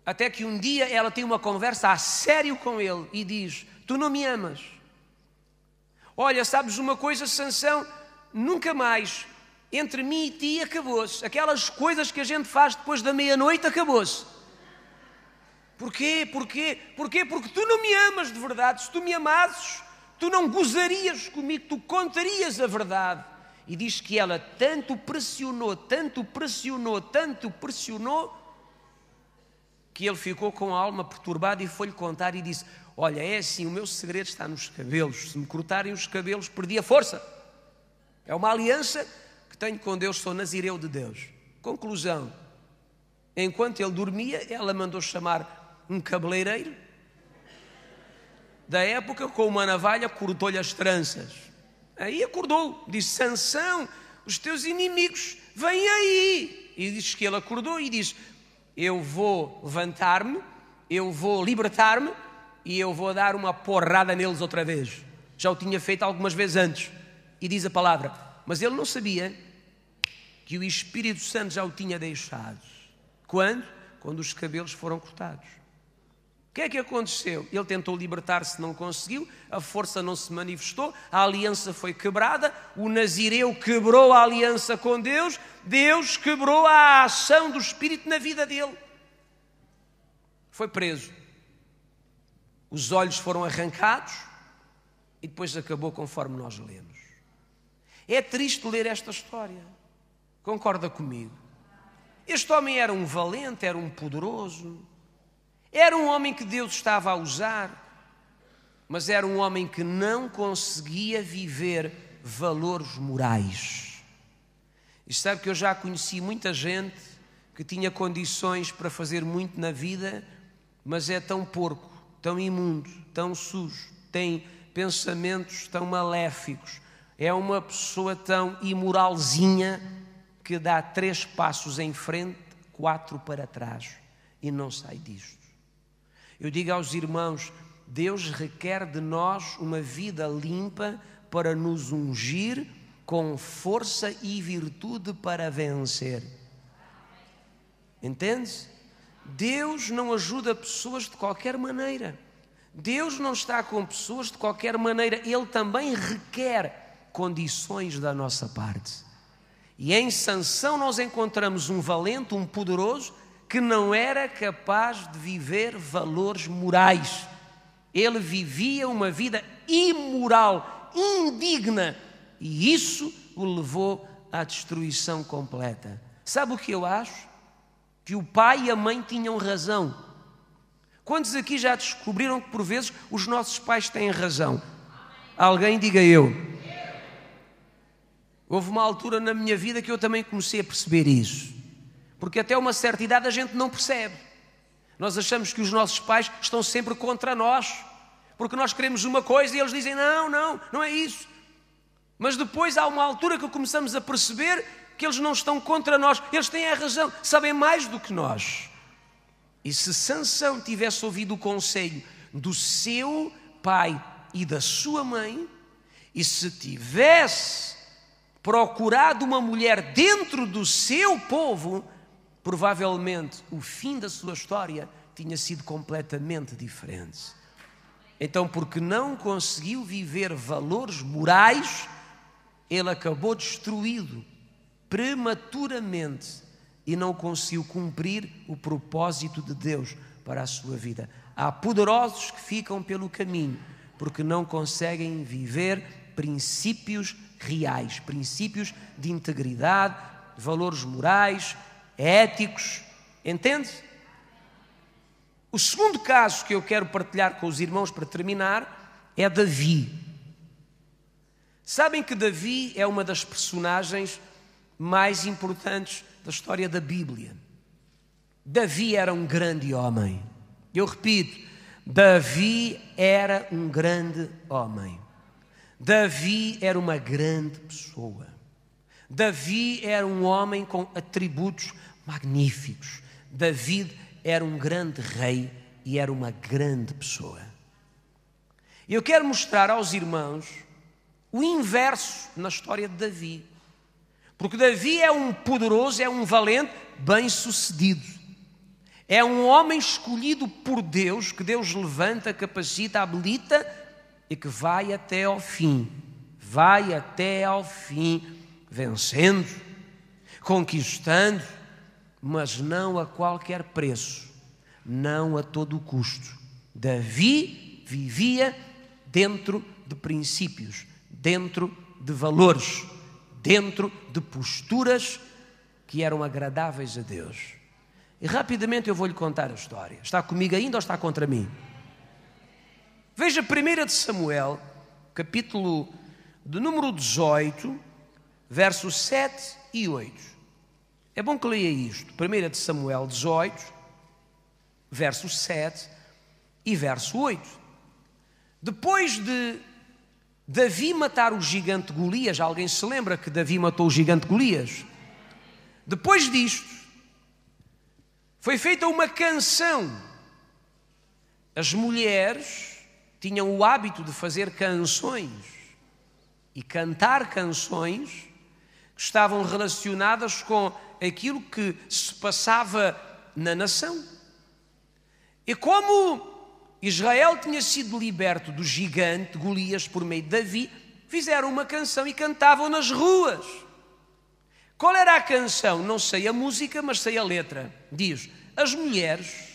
até que um dia ela tem uma conversa a sério com ele e diz: tu não me amas? Olha, sabes uma coisa, Sansão? Nunca mais, entre mim e ti acabou-se. Aquelas coisas que a gente faz depois da meia-noite acabou-se. Porquê? Porquê? Porquê? Porque tu não me amas de verdade. Se tu me amasses, tu não gozarias comigo, tu contarias a verdade. E diz que ela tanto pressionou, que ele ficou com a alma perturbada e foi-lhe contar e disse: olha, é assim, o meu segredo está nos cabelos. Se me cortarem os cabelos, perdi a força. É uma aliança que tenho com Deus, sou nazireu de Deus. Conclusão: enquanto ele dormia, ela mandou chamar um cabeleireiro da época, com uma navalha, cortou-lhe as tranças. Aí acordou, disse: Sansão, os teus inimigos vêm aí. E diz que ele acordou e disse: eu vou levantar-me, eu vou libertar-me e eu vou dar uma porrada neles outra vez. Já o tinha feito algumas vezes antes. E diz a palavra, mas ele não sabia que o Espírito Santo já o tinha deixado. Quando? Quando os cabelos foram cortados. O que é que aconteceu? Ele tentou libertar-se, não conseguiu, a força não se manifestou, a aliança foi quebrada, o nazireu quebrou a aliança com Deus, Deus quebrou a ação do Espírito na vida dele. Foi preso. Os olhos foram arrancados e depois acabou conforme nós lemos. É triste ler esta história. Concorda comigo? Este homem era um valente, era um poderoso, era um homem que Deus estava a usar, mas era um homem que não conseguia viver valores morais. E sabe que eu já conheci muita gente que tinha condições para fazer muito na vida, mas é tão porco, tão imundo, tão sujo, tem pensamentos tão maléficos, é uma pessoa tão imoralzinha que dá 3 passos em frente, 4 para trás e não sai disto. Eu digo aos irmãos, Deus requer de nós uma vida limpa para nos ungir com força e virtude para vencer. Entende? Deus não ajuda pessoas de qualquer maneira. Deus não está com pessoas de qualquer maneira. Ele também requer condições da nossa parte. E em Sansão nós encontramos um valente, um poderoso, que não era capaz de viver valores morais. Ele vivia uma vida imoral, indigna, e isso o levou à destruição completa. Sabe o que eu acho? Que o pai e a mãe tinham razão. Quantos aqui já descobriram que por vezes os nossos pais têm razão? Alguém diga eu. Houve uma altura na minha vida que eu também comecei a perceber isso. Porque até uma certa idade a gente não percebe. Nós achamos que os nossos pais estão sempre contra nós. Porque nós queremos uma coisa e eles dizem, não é isso. Mas depois há uma altura que começamos a perceber que eles não estão contra nós. Eles têm a razão, sabem mais do que nós. E se Sansão tivesse ouvido o conselho do seu pai e da sua mãe, e se tivesse procurado uma mulher dentro do seu povo, provavelmente o fim da sua história tinha sido completamente diferente. Então, porque não conseguiu viver valores morais, ele acabou destruído prematuramente e não conseguiu cumprir o propósito de Deus para a sua vida. Há poderosos que ficam pelo caminho porque não conseguem viver princípios reais, princípios de integridade, valores morais, éticos, entende? O segundo caso que eu quero partilhar com os irmãos para terminar é Davi. Sabem que Davi é uma das personagens mais importantes da história da Bíblia. Davi era um grande homem. Eu repito, Davi era um grande homem. Davi era uma grande pessoa. Davi era um homem com atributos magníficos. Davi era um grande rei e era uma grande pessoa. Eu quero mostrar aos irmãos o inverso na história de Davi. Porque Davi é um poderoso, é um valente, bem-sucedido. É um homem escolhido por Deus, que Deus levanta, capacita, habilita e que vai até ao fim. Vai até ao fim, vencendo, conquistando, mas não a qualquer preço, não a todo custo. Davi vivia dentro de princípios, dentro de valores, dentro de posturas que eram agradáveis a Deus. E rapidamente eu vou-lhe contar a história. Está comigo ainda ou está contra mim? Veja 1 de Samuel, capítulo de número 18, versos 7 e 8. É bom que leia isto. 1 de Samuel 18, versos 7 e verso 8. Depois de Davi matar o gigante Golias, alguém se lembra que Davi matou o gigante Golias? Depois disto, foi feita uma canção. As mulheres tinham o hábito de fazer canções e cantar canções que estavam relacionadas com aquilo que se passava na nação. E como Israel tinha sido liberto do gigante Golias por meio de Davi, fizeram uma canção e cantavam nas ruas. Qual era a canção? Não sei a música, mas sei a letra. Diz: as mulheres,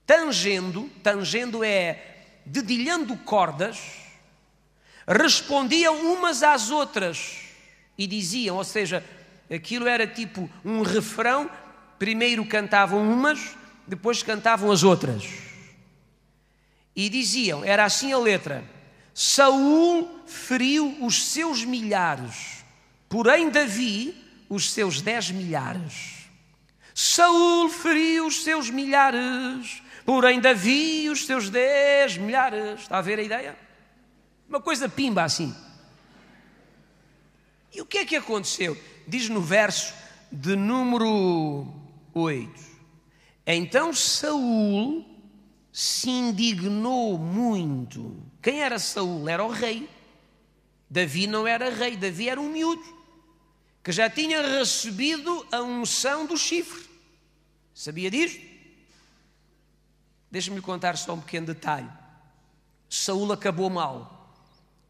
tangendo é dedilhando cordas, respondiam umas às outras e diziam, ou seja, aquilo era tipo um refrão, primeiro cantavam umas, depois cantavam as outras. E diziam, era assim a letra: Saul feriu os seus milhares, porém Davi os seus 10 milhares. Saul feriu os seus milhares, porém Davi os seus 10 milhares. Está a ver a ideia? Uma coisa pimba assim. E o que é que aconteceu? Diz no verso de número 8. Então Saul se indignou muito. Quem era Saul? Era o rei. Davi não era rei, Davi era um miúdo que já tinha recebido a unção do chifre. Sabia disto? Deixa-me lhe contar só um pequeno detalhe. Saul acabou mal.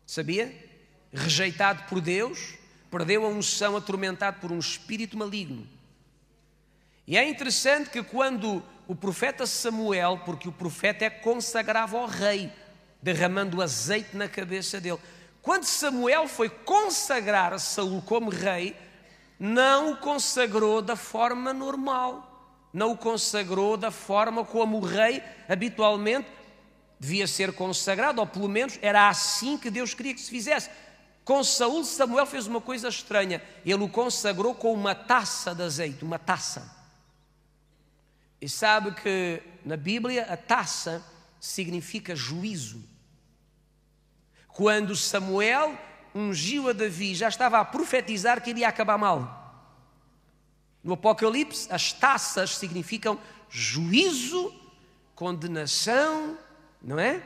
Sabia? Rejeitado por Deus, perdeu a unção, atormentado por um espírito maligno. E é interessante que quando o profeta Samuel, porque o profeta consagrava ao rei, derramando azeite na cabeça dele. Quando Samuel foi consagrar a Saul como rei, não o consagrou da forma normal, não o consagrou da forma como o rei habitualmente devia ser consagrado, ou pelo menos era assim que Deus queria que se fizesse. Com Saul, Samuel fez uma coisa estranha, ele o consagrou com uma taça de azeite, uma taça. E sabe que na Bíblia a taça significa juízo. Quando Samuel ungiu a Davi, já estava a profetizar que ele ia acabar mal. No Apocalipse, as taças significam juízo, condenação, não é?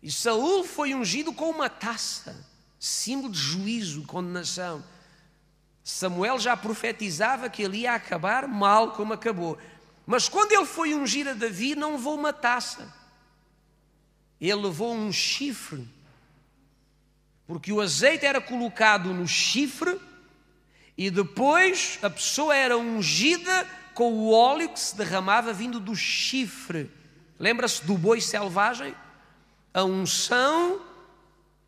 E Saul foi ungido com uma taça, símbolo de juízo, condenação. Samuel já profetizava que ele ia acabar mal como acabou. Mas quando ele foi ungir a Davi, não levou uma taça. Ele levou um chifre. Porque o azeite era colocado no chifre e depois a pessoa era ungida com o óleo que se derramava vindo do chifre. Lembra-se do boi selvagem? A unção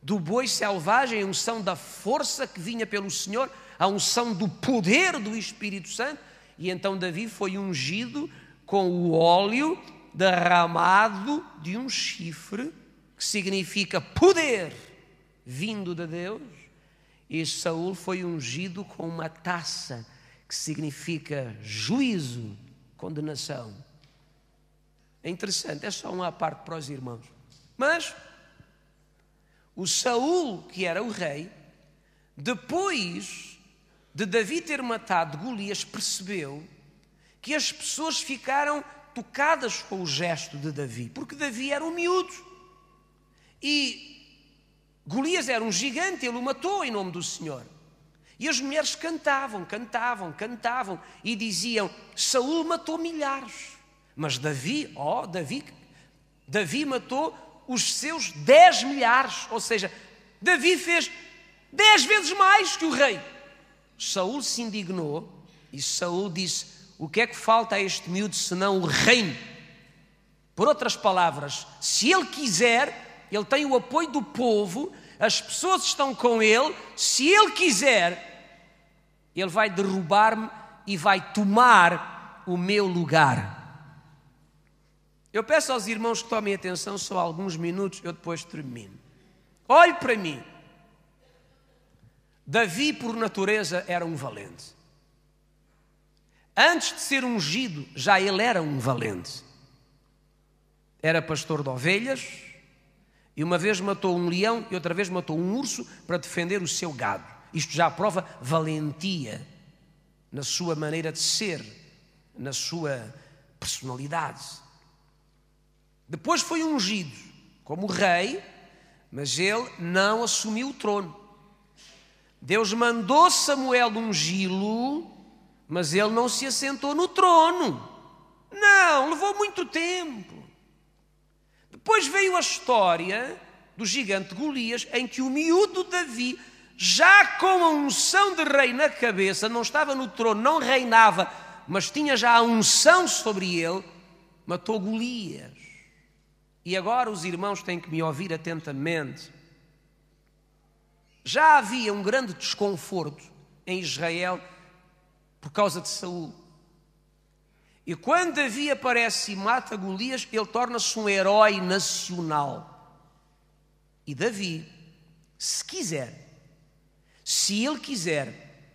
do boi selvagem, a unção da força que vinha pelo Senhor, a unção do poder do Espírito Santo. E então Davi foi ungido com o óleo derramado de um chifre, que significa poder vindo de Deus. E Saul foi ungido com uma taça, que significa juízo, condenação. É interessante, é só uma parte para os irmãos. Mas o Saul, que era o rei, depois de Davi ter matado Golias, percebeu que as pessoas ficaram tocadas com o gesto de Davi, porque Davi era um miúdo e Golias era um gigante, ele o matou em nome do Senhor. E as mulheres cantavam e diziam: Saul matou milhares, mas Davi matou os seus 10 milhares, ou seja, Davi fez 10 vezes mais que o rei. Saul se indignou e Saul disse: o que é que falta a este miúdo senão o reino? Por outras palavras, se ele quiser, ele tem o apoio do povo, as pessoas estão com ele, se ele quiser, ele vai derrubar-me e vai tomar o meu lugar. Eu peço aos irmãos que tomem atenção só alguns minutos, eu depois termino. Olhe para mim. Davi, por natureza, era um valente. Antes de ser ungido, já ele era um valente. Era pastor de ovelhas e uma vez matou um leão e outra vez matou um urso para defender o seu gado. Isto já prova valentia na sua maneira de ser, na sua personalidade. Depois foi ungido como rei, mas ele não assumiu o trono. Deus mandou Samuel ungí-lo, mas ele não se assentou no trono. Não, levou muito tempo. Depois veio a história do gigante Golias, em que o miúdo Davi, já com a unção de rei na cabeça, não estava no trono, não reinava, mas tinha já a unção sobre ele, matou Golias. E agora os irmãos têm que me ouvir atentamente. Já havia um grande desconforto em Israel por causa de Saul. E quando Davi aparece e mata Golias, ele torna-se um herói nacional. E Davi, se ele quiser,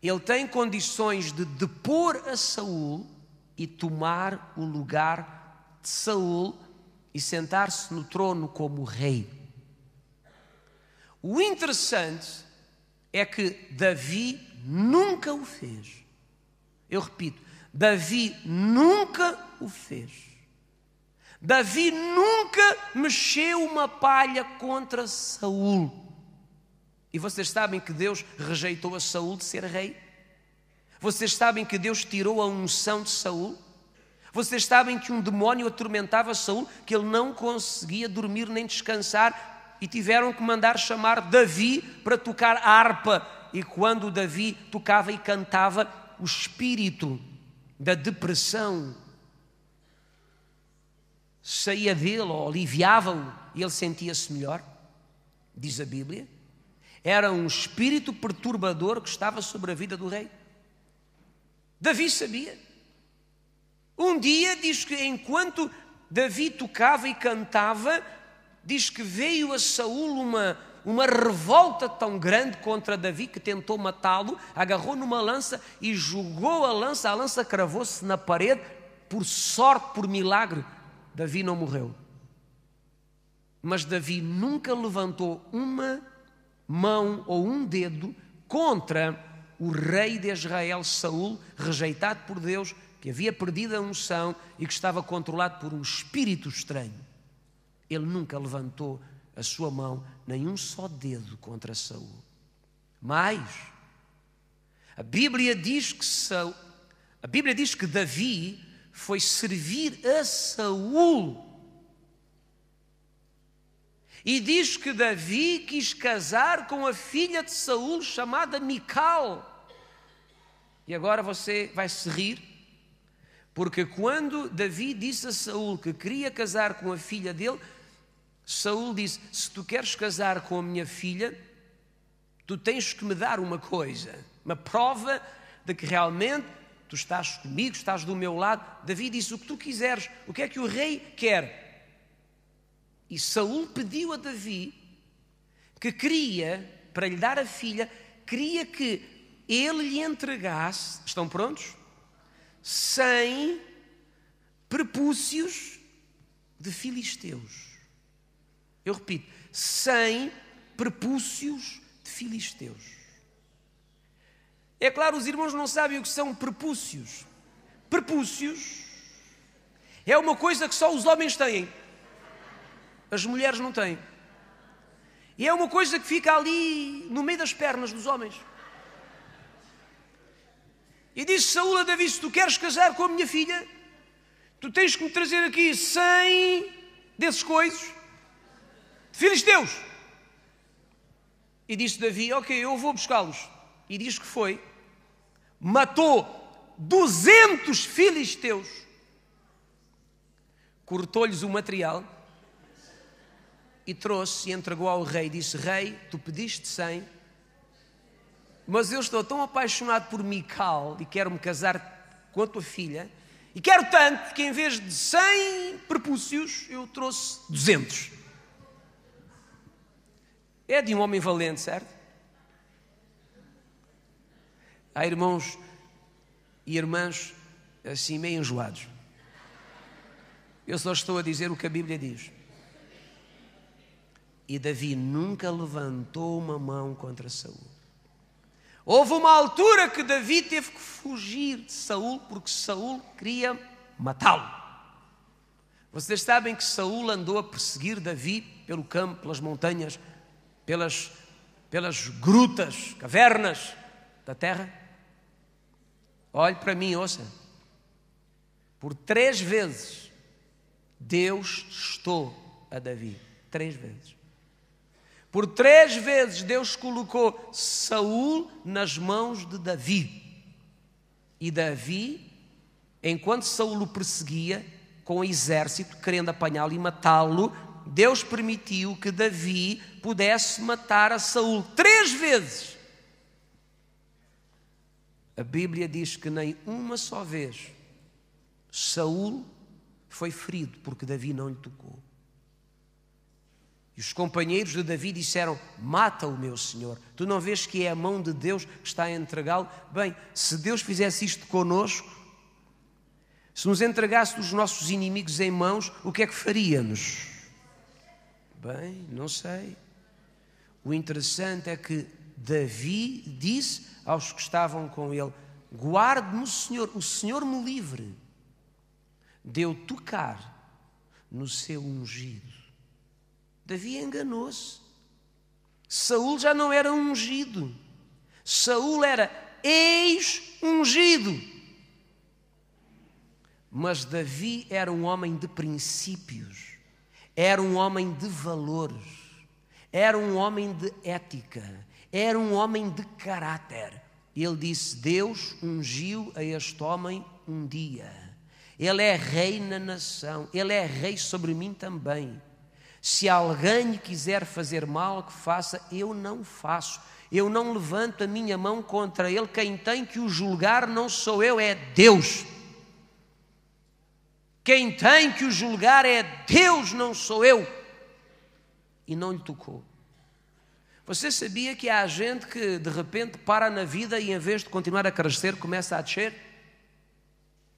ele tem condições de depor a Saul e tomar o lugar de Saul e sentar-se no trono como rei. O interessante é que Davi nunca o fez. Eu repito, Davi nunca o fez. Davi nunca mexeu uma palha contra Saul. E vocês sabem que Deus rejeitou a Saul de ser rei? Vocês sabem que Deus tirou a unção de Saul? Vocês sabem que um demónio atormentava Saul, que ele não conseguia dormir nem descansar, e tiveram que mandar chamar Davi para tocar a harpa. E quando Davi tocava e cantava, o espírito da depressão saía dele ou aliviava-o e ele sentia-se melhor, diz a Bíblia. Era um espírito perturbador que estava sobre a vida do rei. Davi sabia. Um dia diz que enquanto Davi tocava e cantava, diz que veio a Saul uma revolta tão grande contra Davi que tentou matá-lo, agarrou numa lança e jogou a lança cravou-se na parede. Por sorte, por milagre, Davi não morreu. Mas Davi nunca levantou uma mão ou um dedo contra o rei de Israel, Saul, rejeitado por Deus, que havia perdido a unção e que estava controlado por um espírito estranho. Ele nunca levantou a sua mão, nem um só dedo contra Saul. Mas a Bíblia diz que Davi foi servir a Saul. E diz que Davi quis casar com a filha de Saul, chamada Mical. E agora você vai se rir, porque quando Davi disse a Saul que queria casar com a filha dele, Saul disse: se tu queres casar com a minha filha, tu tens que me dar uma coisa, uma prova de que realmente tu estás comigo, estás do meu lado. Davi disse: o que tu quiseres. O que é que o rei quer? E Saul pediu a Davi que queria, para lhe dar a filha, queria que ele lhe entregasse, estão prontos? 100 prepúcios de filisteus. Eu repito, 100 prepúcios de filisteus. É claro, os irmãos não sabem o que são prepúcios. Prepúcios é uma coisa que só os homens têm. As mulheres não têm. E é uma coisa que fica ali no meio das pernas dos homens. E disse Saúl a Davi: se tu queres casar com a minha filha, tu tens que me trazer aqui 100 desses coisas de filisteus. E disse Davi: ok, eu vou buscá-los. E diz que foi, matou 200 filisteus, cortou-lhes o material e trouxe e entregou ao rei. Disse: rei, tu pediste 100, mas eu estou tão apaixonado por Mical e quero-me casar com a tua filha, e quero tanto que em vez de 100 prepúcios eu trouxe 200. É de um homem valente, certo? Há irmãos e irmãs assim meio enjoados. Eu só estou a dizer o que a Bíblia diz. E Davi nunca levantou uma mão contra Saúl. Houve uma altura que Davi teve que fugir de Saúl porque Saúl queria matá-lo. Vocês sabem que Saúl andou a perseguir Davi pelo campo, pelas montanhas, pelas grutas, cavernas da terra? Olhe para mim, ouça. Por 3 vezes Deus testou a Davi. 3 vezes. Por 3 vezes Deus colocou Saúl nas mãos de Davi. E Davi, enquanto Saúl o perseguia com o exército, querendo apanhá-lo e matá-lo, Deus permitiu que Davi pudesse matar a Saúl 3 vezes. A Bíblia diz que nem uma só vez Saúl foi ferido porque Davi não lhe tocou. E os companheiros de Davi disseram: mata o meu senhor. Tu não vês que é a mão de Deus que está a entregá-lo? Bem, se Deus fizesse isto conosco, se nos entregasse os nossos inimigos em mãos, o que é que faríamos? Bem, não sei. O interessante é que Davi disse aos que estavam com ele: guarde-me o Senhor me livre de eu tocar no seu ungido. Davi enganou-se. Saúl já não era ungido. Saúl era ex-ungido. Mas Davi era um homem de princípios. Era um homem de valores. Era um homem de ética. Era um homem de caráter. Ele disse: Deus ungiu a este homem um dia. Ele é rei na nação. Ele é rei sobre mim também. Se alguém quiser fazer mal, que faça. Eu não faço. Eu não levanto a minha mão contra ele. Quem tem que o julgar não sou eu, é Deus. Quem tem que o julgar é Deus, não sou eu. E não lhe tocou. Você sabia que há gente que de repente para na vida e em vez de continuar a crescer, começa a descer?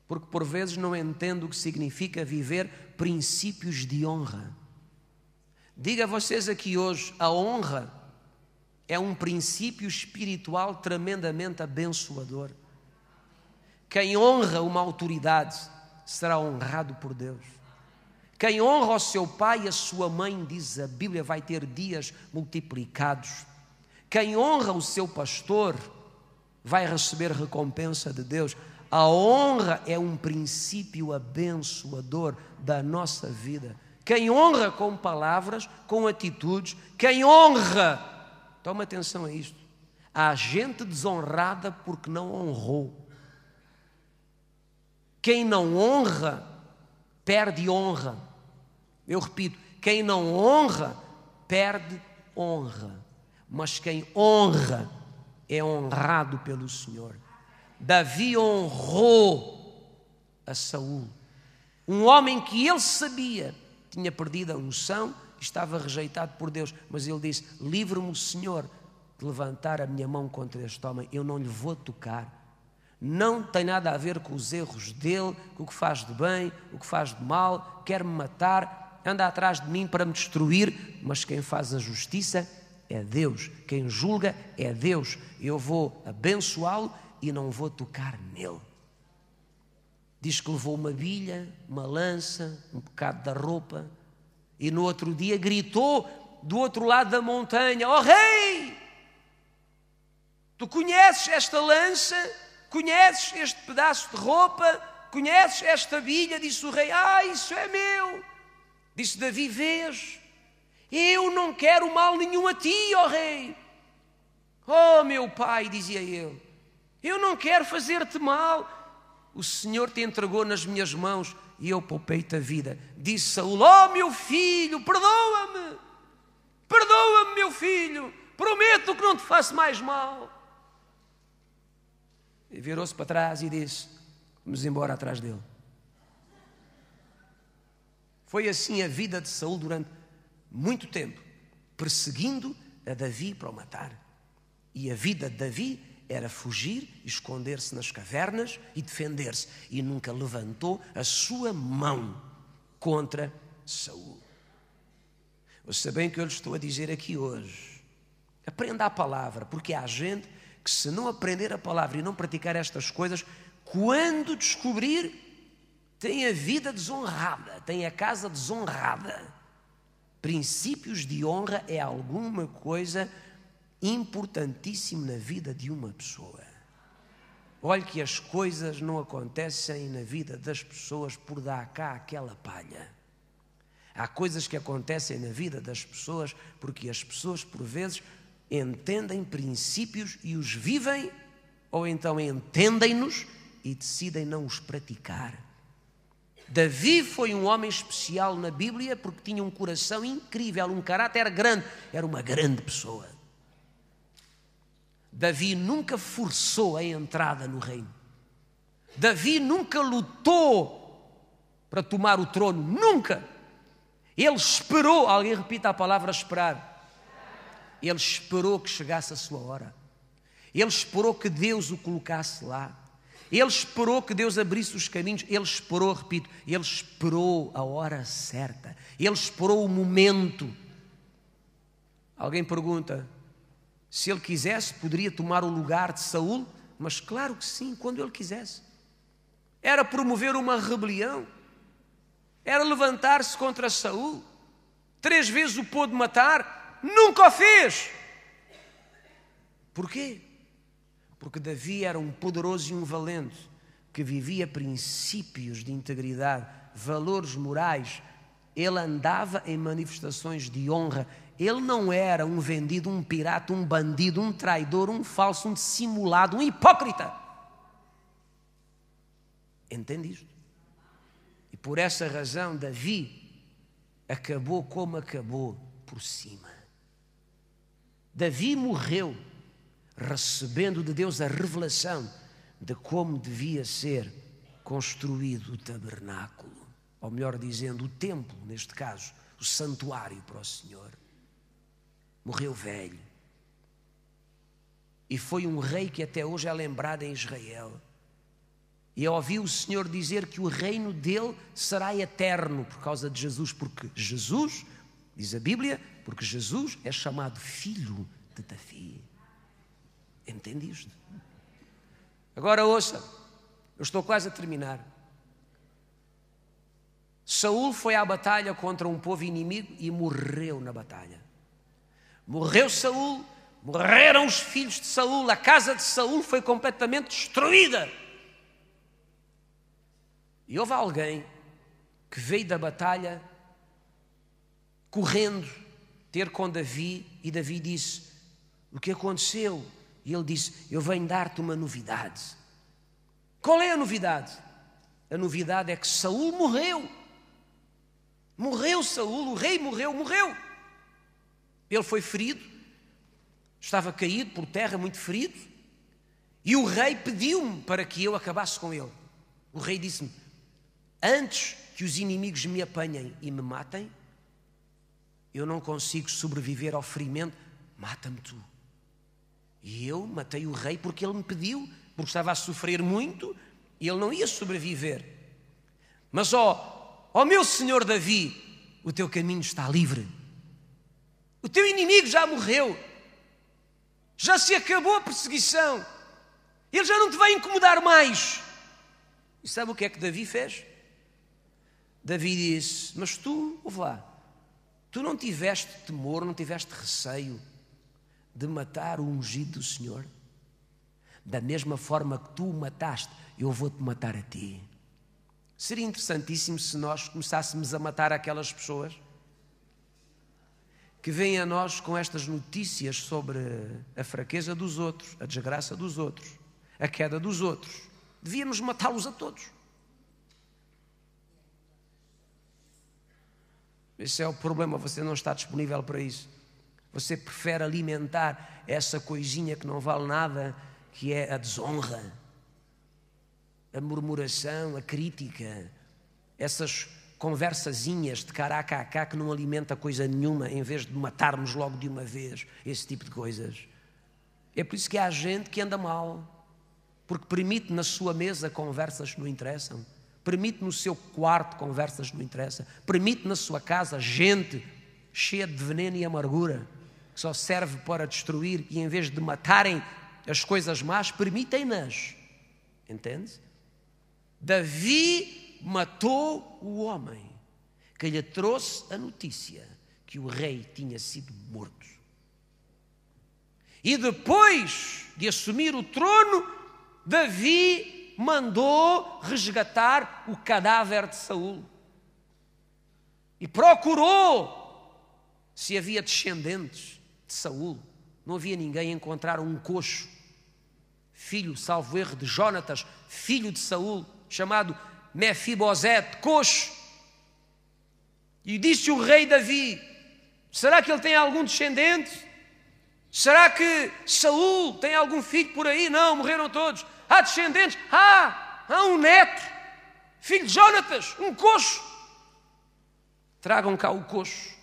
Porque por vezes não entende o que significa viver princípios de honra. Diga a vocês aqui hoje, a honra é um princípio espiritual tremendamente abençoador. Quem honra uma autoridade será honrado por Deus. Quem honra o seu pai e a sua mãe, diz a Bíblia, vai ter dias multiplicados. Quem honra o seu pastor vai receber recompensa de Deus. A honra é um princípio abençoador da nossa vida. Quem honra com palavras, com atitudes, quem honra, toma atenção a isto, há gente desonrada porque não honrou. Quem não honra, perde honra. Eu repito, quem não honra, perde honra. Mas quem honra, é honrado pelo Senhor. Davi honrou a Saúl. Um homem que ele sabia tinha perdido a unção, estava rejeitado por Deus. Mas ele disse: livre-me o Senhor de levantar a minha mão contra este homem. Eu não lhe vou tocar. Não tem nada a ver com os erros dele, com o que faz de bem, o que faz de mal, quer-me matar, anda atrás de mim para me destruir, mas quem faz a justiça é Deus, quem julga é Deus. Eu vou abençoá-lo e não vou tocar nele. Diz que levou uma bilha, uma lança, um bocado da roupa, e no outro dia gritou do outro lado da montanha: ó rei, tu conheces esta lança? Conheces este pedaço de roupa? Conheces esta bilha? Disse o rei: isso é meu. Disse Davi: vês, eu não quero mal nenhum a ti, ó rei. Oh meu pai, dizia ele, eu não quero fazer-te mal. O Senhor te entregou nas minhas mãos e eu poupei-te a vida. Disse Saul: ó meu filho, perdoa-me. Perdoa-me, meu filho. Prometo que não te faço mais mal. E virou-se para trás e disse: vamos embora atrás dele. Foi assim a vida de Saul durante muito tempo, perseguindo a Davi para o matar. E a vida de Davi era fugir, esconder-se nas cavernas e defender-se. E nunca levantou a sua mão contra Saul. Ouça bem o que eu lhe estou a dizer aqui hoje. Aprenda a palavra, porque há gente que, se não aprender a palavra e não praticar estas coisas, quando descobrir, tem a vida desonrada, tem a casa desonrada. Princípios de honra é alguma coisa importantíssima na vida de uma pessoa. Olhe que as coisas não acontecem na vida das pessoas por dar cá aquela palha. Há coisas que acontecem na vida das pessoas porque as pessoas, por vezes, entendem princípios e os vivem, ou então entendem-nos e decidem não os praticar. Davi foi um homem especial na Bíblia porque tinha um coração incrível, um caráter grande, era uma grande pessoa. Davi nunca forçou a entrada no reino. Davi nunca lutou para tomar o trono, nunca. Ele esperou, alguém repita a palavra esperar. Ele esperou que chegasse a sua hora. Ele esperou que Deus o colocasse lá. Ele esperou que Deus abrisse os caminhos. Ele esperou, repito, ele esperou a hora certa. Ele esperou o momento. Alguém pergunta: se ele quisesse, poderia tomar o lugar de Saul? Mas claro que sim, quando ele quisesse. Era promover uma rebelião. Era levantar-se contra Saul. 3 vezes o pôde matar. Nunca o fez. Porquê? Porque Davi era um poderoso e um valente que vivia princípios de integridade, valores morais. Ele andava em manifestações de honra. Ele não era um vendido, um pirata, um bandido, um traidor, um falso, um dissimulado, um hipócrita. Entende isto? E por essa razão Davi acabou como acabou, por cima. Davi morreu recebendo de Deus a revelação de como devia ser construído o tabernáculo, ou melhor dizendo, o templo, neste caso, o santuário para o Senhor. Morreu velho. E foi um rei que até hoje é lembrado em Israel. E ouviu o Senhor dizer que o reino dele será eterno por causa de Jesus, porque Jesus, diz a Bíblia, porque Jesus é chamado filho de Davi. Entende isto? Agora ouça, eu estou quase a terminar. Saul foi à batalha contra um povo inimigo e morreu na batalha. Morreu Saul, morreram os filhos de Saul, a casa de Saul foi completamente destruída. E houve alguém que veio da batalha correndo ter com Davi, e Davi disse: o que aconteceu? E ele disse: eu venho dar-te uma novidade. Qual é a novidade? A novidade é que Saul morreu. Morreu Saul, o rei morreu. Ele foi ferido, estava caído por terra, muito ferido, e o rei pediu-me para que eu acabasse com ele. O rei disse-me: antes que os inimigos me apanhem e me matem, eu não consigo sobreviver ao ferimento, mata-me tu. E eu matei o rei porque ele me pediu porque estava a sofrer muito e ele não ia sobreviver. Mas, ó meu senhor Davi, o teu caminho está livre. O teu inimigo já morreu. Já se acabou a perseguição. Ele já não te vai incomodar mais. E sabe o que é que Davi fez? Davi disse, mas tu, ouve lá, tu não tiveste temor, não tiveste receio de matar o ungido do Senhor? Da mesma forma que tu o mataste, eu vou-te matar a ti. Seria interessantíssimo se nós começássemos a matar aquelas pessoas que vêm a nós com estas notícias sobre a fraqueza dos outros, a desgraça dos outros, a queda dos outros. Devíamos matá-los a todos. Esse é o problema, você não está disponível para isso. Você prefere alimentar essa coisinha que não vale nada, que é a desonra, a murmuração, a crítica, essas conversazinhas de cara a cá que não alimenta coisa nenhuma, em vez de matarmos logo de uma vez, esse tipo de coisas. É por isso que há gente que anda mal, porque permite na sua mesa conversas que não interessam, permite no seu quarto conversas que não interessam, permite na sua casa gente cheia de veneno e amargura, que só serve para destruir, e em vez de matarem as coisas más, permitem-nas. Entende? Davi matou o homem que lhe trouxe a notícia que o rei tinha sido morto. E depois de assumir o trono, Davi mandou resgatar o cadáver de Saul. E procurou se havia descendentes de Saul. Não havia ninguém. Encontraram um coxo, filho, salvo erro, de Jonatas, filho de Saul, chamado Mefibosete, coxo. E disse o rei Davi, será que ele tem algum descendente? Será que Saul tem algum filho por aí? Não, morreram todos. Há descendentes? Há um neto, filho de Jonatas, um coxo. Tragam cá o coxo.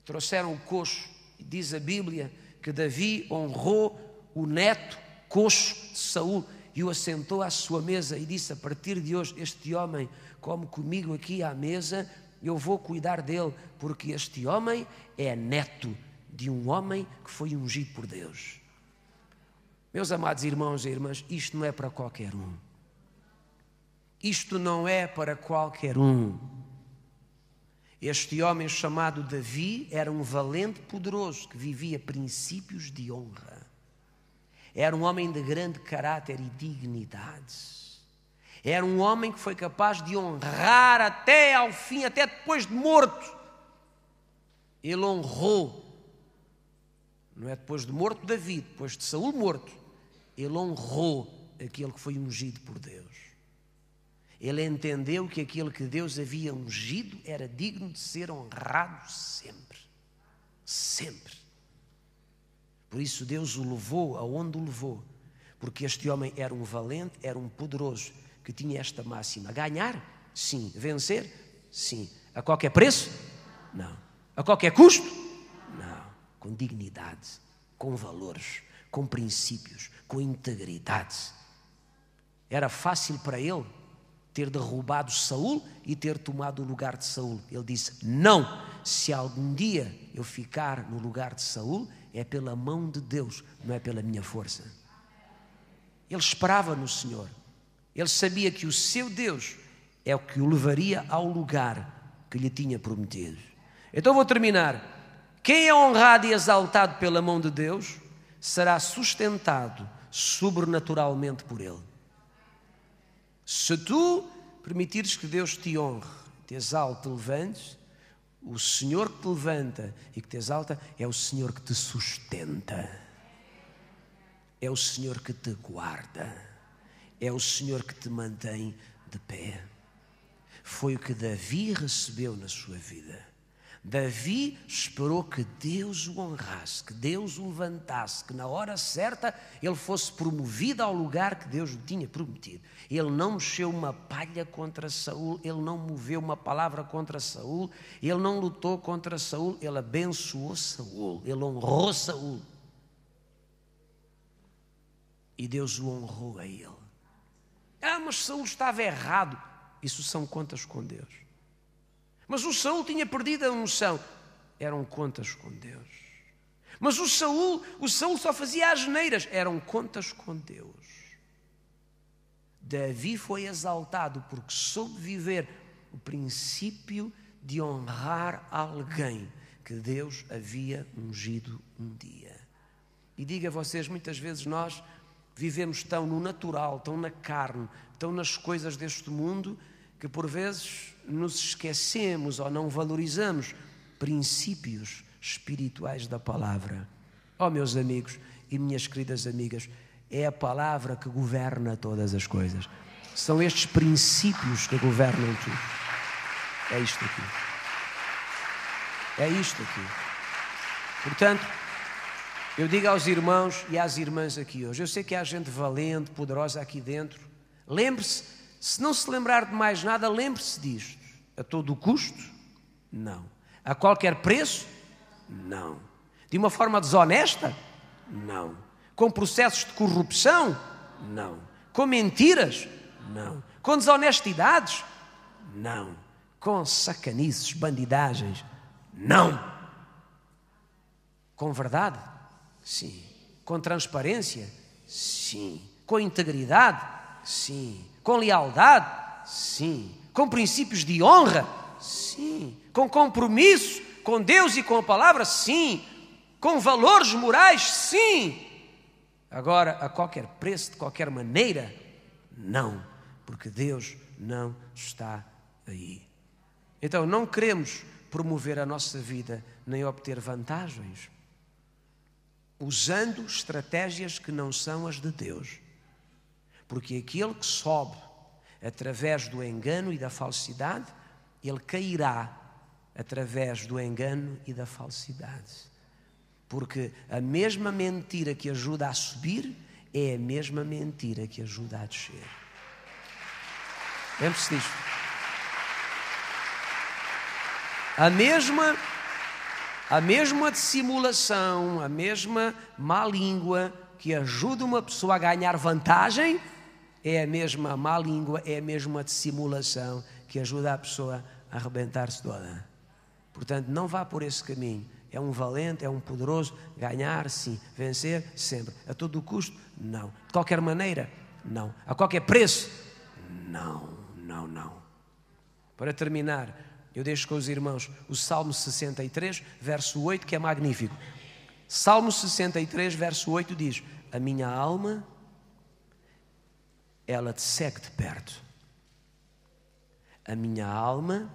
Trouxeram o coxo. E diz a Bíblia que Davi honrou o neto coxo de Saul e o assentou à sua mesa e disse, a partir de hoje este homem come comigo aqui à mesa, eu vou cuidar dele, porque este homem é neto de um homem que foi ungido por Deus. Meus amados irmãos e irmãs, isto não é para qualquer um. Isto não é para qualquer um. Este homem chamado Davi era um valente poderoso que vivia princípios de honra. Era um homem de grande caráter e dignidade. Era um homem que foi capaz de honrar até ao fim, até depois de morto. Ele honrou. Não é depois de morto Davi, depois de Saul morto. Ele honrou aquele que foi ungido por Deus. Ele entendeu que aquele que Deus havia ungido era digno de ser honrado sempre. Sempre. Por isso Deus o levou aonde o levou. Porque este homem era um valente, era um poderoso, que tinha esta máxima. Ganhar? Sim. Vencer? Sim. A qualquer preço? Não. A qualquer custo? Não. Com dignidade, com valores, com princípios, com integridade. Era fácil para ele ter derrubado Saul e ter tomado o lugar de Saul. Ele disse, não, se algum dia eu ficar no lugar de Saul, é pela mão de Deus, não é pela minha força. Ele esperava no Senhor. Ele sabia que o seu Deus é o que o levaria ao lugar que lhe tinha prometido. Então vou terminar. Quem é honrado e exaltado pela mão de Deus, será sustentado sobrenaturalmente por Ele. Se tu permitires que Deus te honre, te exalte, te levantes, o Senhor que te levanta e que te exalta é o Senhor que te sustenta. É o Senhor que te guarda. É o Senhor que te mantém de pé. Foi o que Davi recebeu na sua vida. Davi esperou que Deus o honrasse, que Deus o levantasse, que na hora certa ele fosse promovido ao lugar que Deus lhe tinha prometido. Ele não mexeu uma palha contra Saul, ele não moveu uma palavra contra Saul, ele não lutou contra Saul, ele abençoou Saul, ele honrou Saul. e Deus o honrou a ele. Mas Saul estava errado. Isso são contas com Deus. Mas o Saul tinha perdido a unção. Eram contas com Deus. Mas o Saul só fazia asneiras. Eram contas com Deus. Davi foi exaltado porque soube viver o princípio de honrar alguém que Deus havia ungido um dia. E digo a vocês, muitas vezes nós vivemos tão no natural, tão na carne, tão nas coisas deste mundo, que por vezes nos esquecemos ou não valorizamos princípios espirituais da palavra. Meus amigos e minhas queridas amigas, é a palavra que governa todas as coisas. São estes princípios que governam tudo. É isto aqui. É isto aqui. Portanto, eu digo aos irmãos e às irmãs aqui hoje, eu sei que há gente valente, poderosa aqui dentro. Lembre-se, se não se lembrar de mais nada, lembre-se disto. A todo custo? Não. A qualquer preço? Não. De uma forma desonesta? Não. Com processos de corrupção? Não. Com mentiras? Não. Com desonestidades? Não. Com sacanices, bandidagens? Não. Com verdade? Sim. Com transparência? Sim. Com integridade? Sim. Com lealdade? Sim. Com princípios de honra? Sim. Com compromisso com Deus e com a palavra? Sim. Com valores morais? Sim. Agora, a qualquer preço, de qualquer maneira? Não. Porque Deus não está aí. Então, não queremos promover a nossa vida nem obter vantagens usando estratégias que não são as de Deus. Porque aquele que sobe através do engano e da falsidade, ele cairá através do engano e da falsidade. Porque a mesma mentira que ajuda a subir é a mesma mentira que ajuda a descer. Lembre-se disto. A mesma dissimulação, a mesma má língua que ajuda uma pessoa a ganhar vantagem, é a mesma má língua, é a mesma dissimulação que ajuda a pessoa a arrebentar-se toda. Portanto, não vá por esse caminho. É um valente, é um poderoso, ganhar, sim, vencer, sempre. A todo o custo? Não. De qualquer maneira? Não. A qualquer preço? Não. Para terminar, eu deixo com os irmãos o Salmo 63, verso 8, que é magnífico. Salmo 63, verso 8 diz: a minha alma, ela te segue de perto. A minha alma,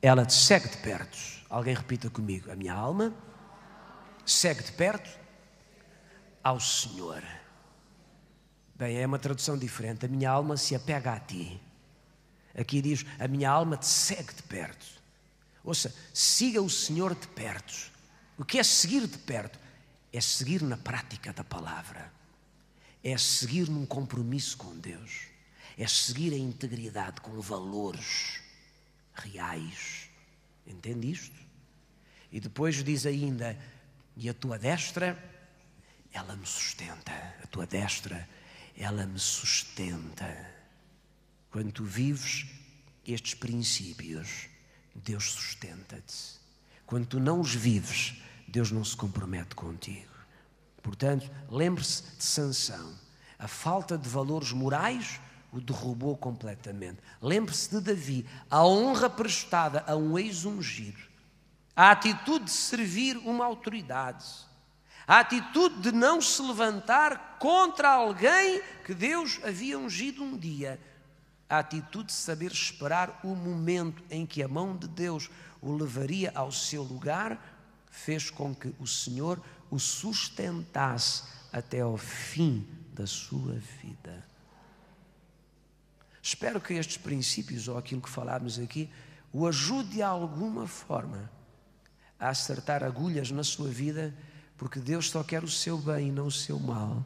ela te segue de perto. Alguém repita comigo. A minha alma segue de perto ao Senhor. Bem, é uma tradução diferente. A minha alma se apega a ti. Aqui diz, a minha alma te segue de perto. Ouça, siga o Senhor de perto. O que é seguir de perto? É seguir na prática da palavra. É seguir num compromisso com Deus. É seguir a integridade com valores reais. Entende isto? E depois diz ainda, e a tua destra, ela me sustenta. A tua destra, ela me sustenta. Quando tu vives estes princípios, Deus sustenta-te. Quando tu não os vives, Deus não se compromete contigo. Portanto, lembre-se de Sansão. A falta de valores morais o derrubou completamente. Lembre-se de Davi, a honra prestada a um ex-ungido, a atitude de servir uma autoridade, a atitude de não se levantar contra alguém que Deus havia ungido um dia, a atitude de saber esperar o momento em que a mão de Deus o levaria ao seu lugar, fez com que o Senhor o sustentasse até ao fim da sua vida. Espero que estes princípios, ou aquilo que falámos aqui, o ajude de alguma forma a acertar agulhas na sua vida, porque Deus só quer o seu bem e não o seu mal.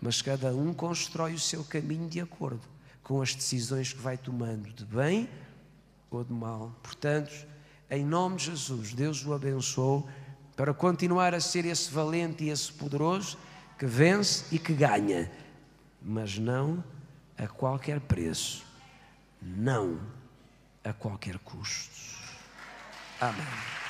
Mas cada um constrói o seu caminho de acordo com as decisões que vai tomando, de bem ou de mal. Portanto, em nome de Jesus, Deus o abençoe para continuar a ser esse valente e esse poderoso que vence e que ganha mas não a qualquer preço, não a qualquer custo. Amém.